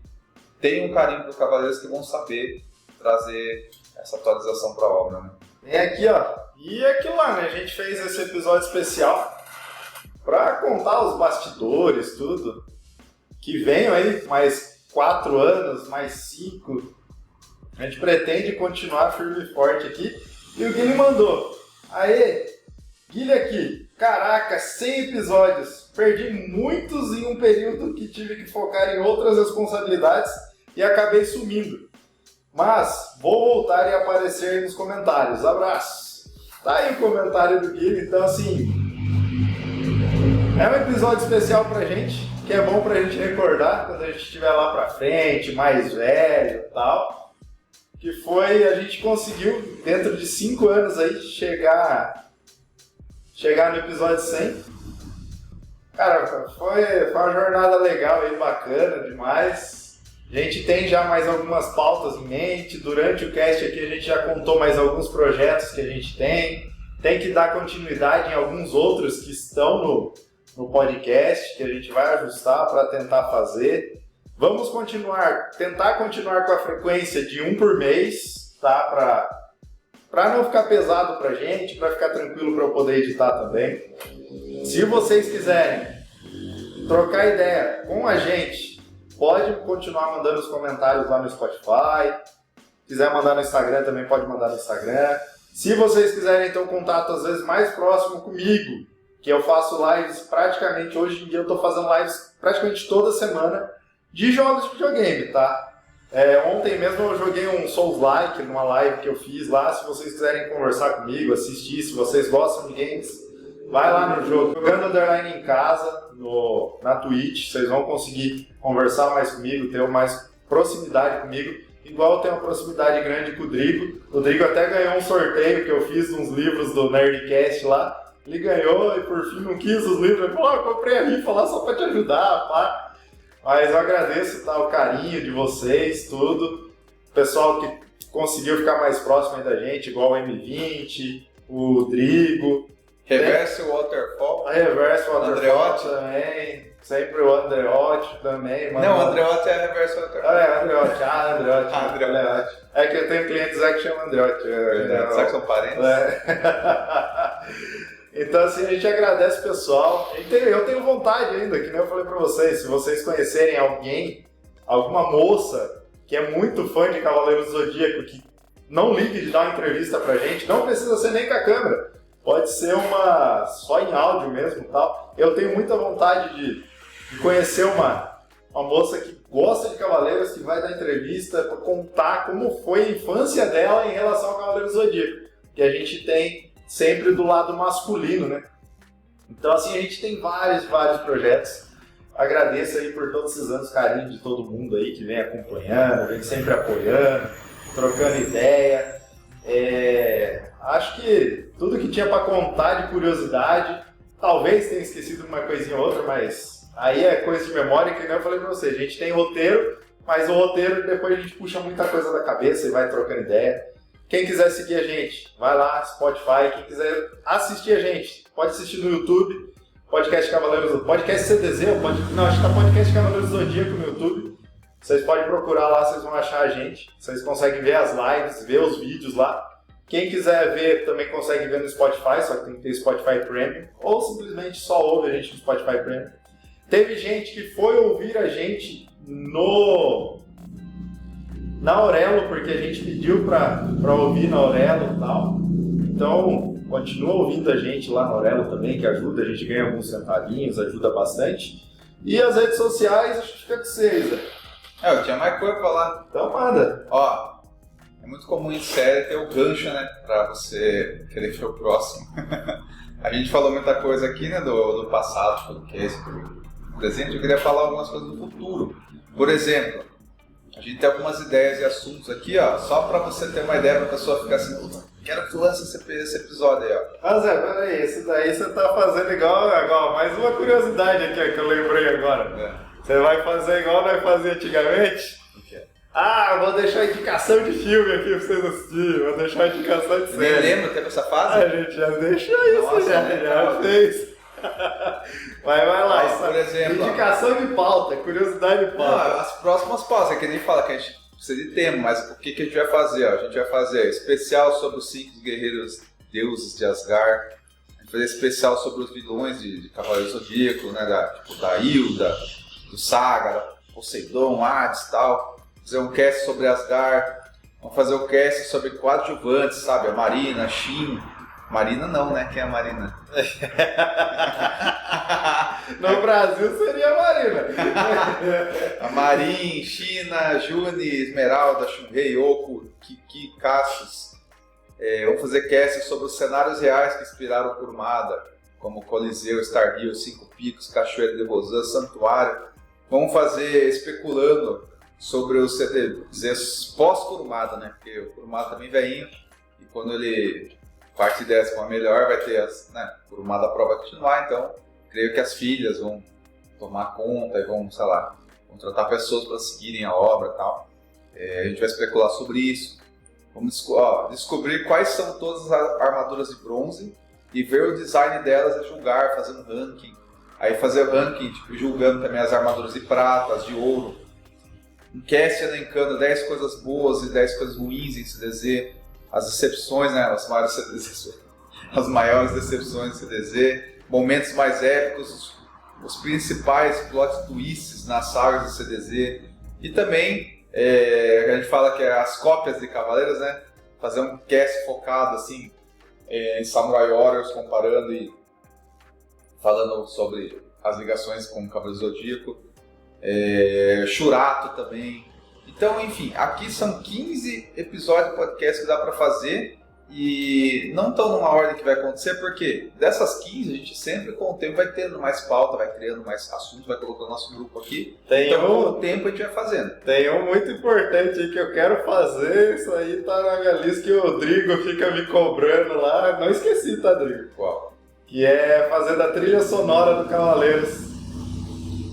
têm um carinho pro Cavaleiros que vão saber trazer essa atualização para a obra, né? Tem aqui, ó, e aquilo lá, né? A gente fez esse episódio especial para contar os bastidores, tudo. Que venham aí mais 4 anos, mais 5. A gente pretende continuar firme e forte aqui. E o Guilherme mandou. Aê, Guilherme aqui. Caraca, 100 episódios. Perdi muitos em um período que tive que focar em outras responsabilidades e acabei sumindo. Mas vou voltar e aparecer nos comentários. Abraços. Tá aí o comentário do Guilherme. Então, assim, é um episódio especial pra gente, que é bom pra gente recordar quando a gente estiver lá pra frente, mais velho e tal. Que foi, a gente conseguiu, dentro de 5 anos aí, chegar no episódio 100. Cara, foi uma jornada legal aí, bacana demais. A gente tem já mais algumas pautas em mente. Durante o cast aqui a gente já contou mais alguns projetos que a gente tem. Tem que dar continuidade em alguns outros que estão no podcast, que a gente vai ajustar para tentar fazer. Vamos tentar continuar com a frequência de um por mês, tá? Para não ficar pesado pra gente, para ficar tranquilo para eu poder editar também. Se vocês quiserem trocar ideia com a gente, pode continuar mandando os comentários lá no Spotify. Se quiser mandar no Instagram, também pode mandar no Instagram. Se vocês quiserem ter um contato às vezes mais próximo comigo, que eu faço lives praticamente, hoje em dia eu estou fazendo lives praticamente toda semana de jogos de videogame, tá? Ontem mesmo eu joguei um Souls-like numa live que eu fiz lá. Se vocês quiserem conversar comigo, assistir, se vocês gostam de games, vai lá no jogo, Jogando Underline em Casa, na Twitch. Vocês vão conseguir conversar mais comigo, ter mais proximidade comigo. Igual eu tenho uma proximidade grande com o Drigo. O Drigo até ganhou um sorteio que eu fiz de uns livros do Nerdcast lá. Ele ganhou e por fim não quis os livros. Ele falou, eu comprei a rifa lá só pra te ajudar, pá. Mas eu agradeço, tá, o carinho de vocês, tudo. O pessoal que conseguiu ficar mais próximo aí da gente, igual o M20, o Drigo. Reverse Waterfall. A Reverse Waterfall Andreotti também. Sempre o Andreotti também. Não, o Andreotti é a Reverse Waterfall. Andreotti. Andreotti. Andreotti. É que eu tenho clientes que chamam Andreotti. Sabe que são parentes? Então, assim, a gente agradece o pessoal. Eu tenho vontade ainda, que nem eu falei pra vocês, se vocês conhecerem alguém, alguma moça que é muito fã de Cavaleiros do Zodíaco, que não ligue de dar uma entrevista pra gente, não precisa ser nem com a câmera, pode ser só em áudio mesmo e tal. Eu tenho muita vontade de conhecer uma moça que gosta de Cavaleiros, que vai dar entrevista pra contar como foi a infância dela em relação ao Cavaleiros do Zodíaco, que a gente tem sempre do lado masculino, né? Então, assim, a gente tem vários projetos. Agradeço aí por todos esses anos, carinho de todo mundo aí que vem acompanhando, vem sempre apoiando, trocando ideia. Acho que tudo que tinha para contar de curiosidade, talvez tenha esquecido uma coisinha ou outra, mas aí é coisa de memória, que nem eu falei para vocês. A gente tem roteiro, mas o roteiro depois a gente puxa muita coisa da cabeça e vai trocando ideia. Quem quiser seguir a gente, vai lá, Spotify. Quem quiser assistir a gente, pode assistir no YouTube, Podcast Cavaleiros, Podcast CDZ, acho que tá Podcast Cavaleiros do Zodíaco no YouTube. Vocês podem procurar lá, vocês vão achar a gente. Vocês conseguem ver as lives, ver os vídeos lá. Quem quiser ver, também consegue ver no Spotify, só que tem que ter Spotify Premium. Ou simplesmente só ouve a gente no Spotify Premium. Teve gente que foi ouvir a gente na Aurelo, porque a gente pediu pra ouvir na Aurelo e tal. Então, continua ouvindo a gente lá na Aurelo também, que ajuda, a gente ganha alguns centavinhos, ajuda bastante. E as redes sociais, acho que fica com vocês, né? Eu tinha mais coisa pra falar. Então manda. Ó, é muito comum em série ter o gancho, né, pra você querer ver o próximo. A gente falou muita coisa aqui, né, do passado, podcast, do presente. Eu queria falar algumas coisas do futuro. Por exemplo, a gente tem algumas ideias e assuntos aqui, ó, só pra você ter uma ideia, pra pessoa ficar assim, puta, quero que lance esse episódio aí, ó. Ah, Zé, peraí, esse daí você tá fazendo igual, mais uma curiosidade aqui, ó, que eu lembrei agora. Você vai fazer igual nós fazíamos antigamente? O que é? Ah, vou deixar indicação de filme aqui pra vocês assistirem, vou deixar indicação de série. Nem lembra, teve essa fase? A gente já deixou isso, Nossa, já fez. Vai lá, Mas, por exemplo, indicação de pauta, curiosidade de pauta. Não, as próximas pausas, é que nem fala que a gente precisa de tema, mas o que a gente vai fazer? Ó? A gente vai fazer especial sobre os 5 guerreiros deuses de Asgard, a gente vai fazer especial sobre os vilões de Cavaleiro Zodíaco, né, da Hilda, do Saga, da Poseidon, Hades e tal. Fazer um cast sobre Asgard, vamos fazer um cast sobre coadjuvantes, sabe? A Marina, a Shin. Marina não, né? Quem é a Marina? No Brasil seria a Marina. A Marin, China, Juni, Esmeralda, Shunrei, Oku, Kiki, Cassius. Vamos fazer cast sobre os cenários reais que inspiraram o Kurumada, como Coliseu, Star Hill, Cinco Picos, Cachoeira de Rosan, Santuário. Vamos fazer especulando sobre os CDs pós-Kurumada, né? Porque o Kurumada também velhinho, e quando ele parte 10 com a melhor, vai ter Kurumada prova continuar, então creio que as filhas vão tomar conta e vão, sei lá, contratar pessoas para seguirem a obra e tal. A gente vai especular sobre isso. Vamos descobrir quais são todas as armaduras de bronze e ver o design delas e julgar, fazendo ranking. Aí fazer o ranking, tipo, julgando também as armaduras de prata, as de ouro. Um cast elencando 10 coisas boas e 10 coisas ruins em CDZ. As decepções, né? As maiores decepções em CDZ. Momentos mais épicos. Os principais plot twists nas sagas do CDZ. E também, a gente fala que é as cópias de Cavaleiros, né? Fazer um cast focado assim, em Samurai Warriors, comparando e falando sobre as ligações com o Cavaleiro Zodíaco. Shurato também. Então, enfim, aqui são 15 episódios de podcast que dá pra fazer e não estão numa ordem que vai acontecer, porque dessas 15 a gente sempre com o tempo vai tendo mais pauta, vai criando mais assuntos, vai colocando nosso grupo aqui. Então com o tempo a gente vai fazendo. Tem um muito importante aí que eu quero fazer, isso aí tá na minha lista que o Drigo fica me cobrando lá, não esqueci, tá, Drigo? Qual? Que é fazer da trilha sonora do Cavaleiros.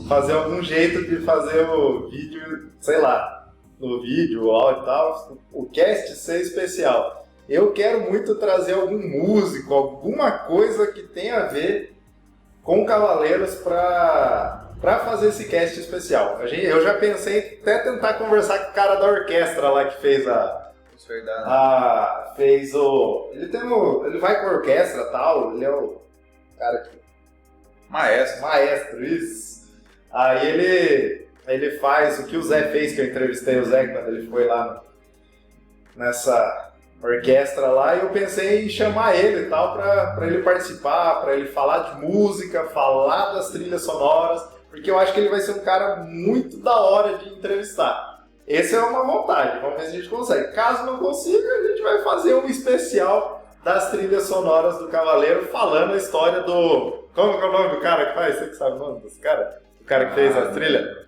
Fazer algum jeito de fazer o vídeo, sei lá, no vídeo, o áudio e tal, o cast ser especial. Eu quero muito trazer algum músico, alguma coisa que tenha a ver com Cavaleiros para fazer esse cast especial. Eu já pensei até tentar conversar com o cara da orquestra lá que fez ele vai com a orquestra e tal, ele é o cara que... Maestro, isso. Aí ele faz o que o Zé fez, que eu entrevistei o Zé quando ele foi lá nessa orquestra lá, e eu pensei em chamar ele e tal pra ele participar, pra ele falar de música, falar das trilhas sonoras, porque eu acho que ele vai ser um cara muito da hora de entrevistar. Essa é uma vontade, vamos ver se a gente consegue. Caso não consiga, a gente vai fazer um especial das trilhas sonoras do Cavaleiro, falando a história do... Como que é o nome do cara que faz? Você que sabe o nome desse cara? O cara que fez as trilhas?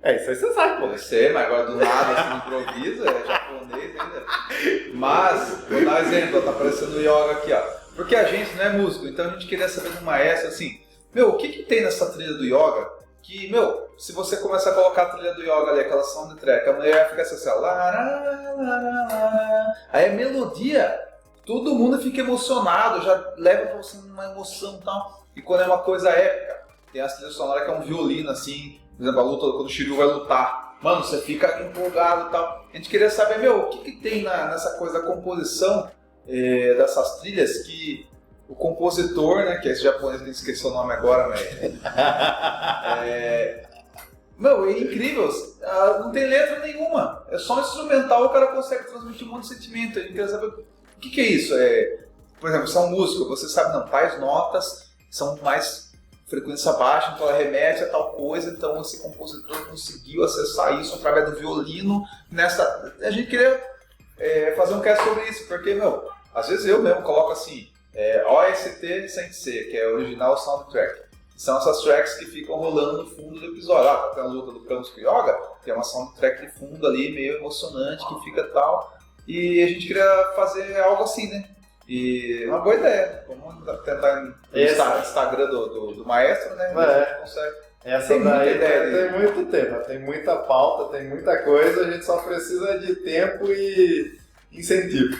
Isso aí você sabe, pô. Eu sei, mas agora do nada, assim, improviso, é japonês ainda. Mas, vou dar um exemplo, tá aparecendo o Yoga aqui, ó. Porque a gente não é músico, então a gente queria saber do maestro, assim, o que tem nessa trilha do Yoga que, se você começar a colocar a trilha do Yoga ali, aquela soundtrack, a mulher fica assim, ó, aí a melodia, todo mundo fica emocionado, já leva pra você uma emoção e tal. E quando é uma coisa épica, tem as trilhas sonoras que é um violino, assim, por exemplo, a luta quando o Shiryu vai lutar. Mano, você fica empolgado e tal. A gente queria saber, o que tem nessa coisa da composição dessas trilhas que o compositor, né, que é esse japonês que eu esqueci o nome agora, mas... é incrível. Não tem letra nenhuma. É só um instrumental, o cara consegue transmitir um monte de sentimento. A gente queria saber o que é isso. Por exemplo, você é um músico, você sabe, tais notas são mais... frequência baixa, então ela remete a tal coisa, então esse compositor conseguiu acessar isso através do violino. A gente queria fazer um cast sobre isso, porque, às vezes eu mesmo coloco assim, OST Sensei, que é o original soundtrack. São essas tracks que ficam rolando no fundo do episódio. Tem a luta do Camus com Yoga, tem uma soundtrack de fundo ali, meio emocionante, que fica tal. E a gente queria fazer algo assim, né? E uma boa ideia. Vamos tentar no Instagram do maestro, né? A gente consegue. Essa tem daí tem muito tema, tem muita pauta, tem muita coisa, a gente só precisa de tempo e incentivo.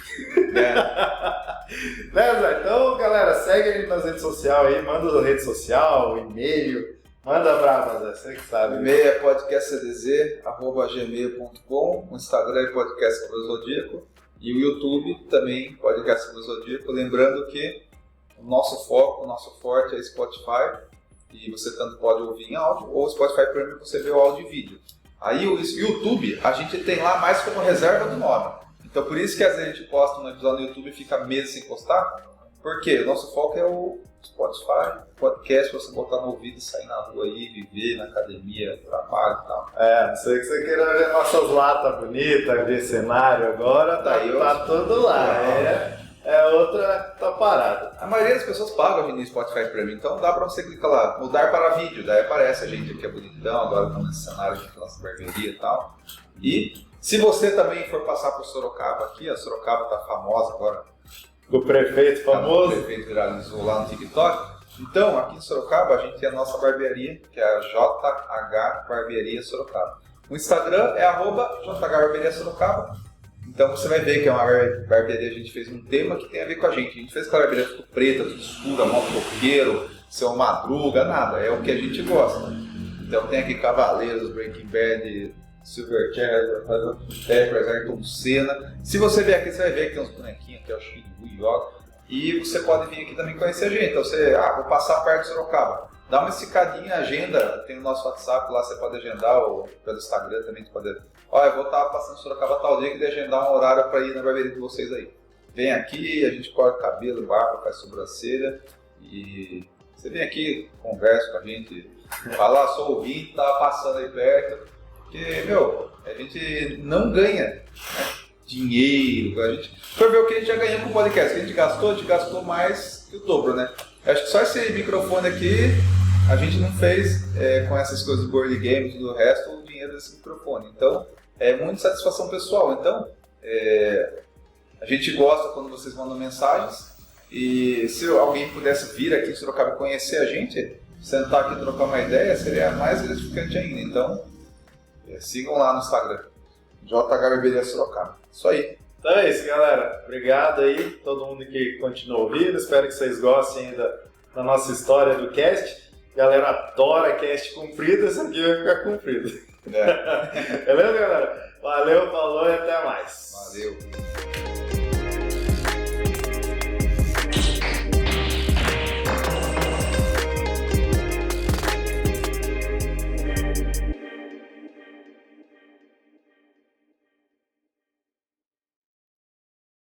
Né, Zé? Então, galera, segue a gente nas redes sociais aí, manda na rede social, e-mail, manda brava, Zé, você que sabe. O e-mail é podcastcdz@gmail.com, o Instagram é podcast Zodíaco. E o YouTube também, Podcast do Zodíaco. Lembrando que o nosso foco, o nosso forte é Spotify. E você tanto pode ouvir em áudio, ou Spotify Premium você vê o áudio e vídeo. Aí o YouTube, a gente tem lá mais como reserva do nome. Então por isso que às vezes a gente posta um episódio no YouTube e fica meses sem postar. Porque o nosso foco é o Spotify, podcast, você botar no ouvido e sair na rua aí, viver na academia, trabalho e tal. Não sei que você queira ver nossas latas bonitas, ver cenário agora, tá tudo lá. Outra parada. A maioria das pessoas paga hoje no Spotify Premium, então dá pra você clicar lá, mudar para vídeo, daí aparece a gente aqui é bonitão, agora estamos nesse cenário aqui com a nossa barbearia e tal. E se você também for passar por Sorocaba aqui, a Sorocaba tá famosa agora. O prefeito famoso. O prefeito viralizou lá no TikTok. Então, aqui em Sorocaba, a gente tem a nossa barbearia, que é a JH Barbearia Sorocaba. O Instagram é @JH Barbearia Sorocaba. Então você vai ver que é uma barbearia, a gente fez um tema que tem a ver com a gente. A gente fez aquela barbearia tudo preta, tudo escura, motoqueiro, seu madruga, nada. É o que a gente gosta. Então tem aqui Cavaleiros, Breaking Bad, Silverchair, Peppers, Ayrton Senna. Se você vier aqui, você vai ver que tem uns bonequinhos aqui, acho que do Yoga. E você pode vir aqui também conhecer a gente. Então você, vou passar perto de Sorocaba. Dá uma esticadinha, agenda, tem o nosso WhatsApp lá, você pode agendar, ou pelo Instagram também, você pode... eu vou estar passando em Sorocaba tal dia, que agendar um horário para ir na barbearia de vocês aí. Vem aqui, a gente corta cabelo, barba, faz sobrancelha, e você vem aqui, conversa com a gente, fala, sou ouvinte, tá passando aí perto, porque, a gente não ganha, né, dinheiro, a gente for ver o que a gente já ganhou com o podcast, que a gente gastou mais que o dobro, né? Acho que só esse microfone aqui, a gente não fez com essas coisas do board games e do resto, o dinheiro desse microfone. Então, é muito satisfação pessoal. Então, a gente gosta quando vocês mandam mensagens. E se alguém pudesse vir aqui em Sorocaba conhecer a gente, sentar aqui e trocar uma ideia, seria mais gratificante ainda. Então, sigam lá no Instagram, JH Barbearia Sorocaba. Isso aí. Então é isso, galera. Obrigado aí, todo mundo que continua ouvindo. Espero que vocês gostem ainda da nossa história do cast. Galera adora cast comprido, esse aqui vai ficar comprido. Beleza, galera? Valeu, falou e até mais. Valeu.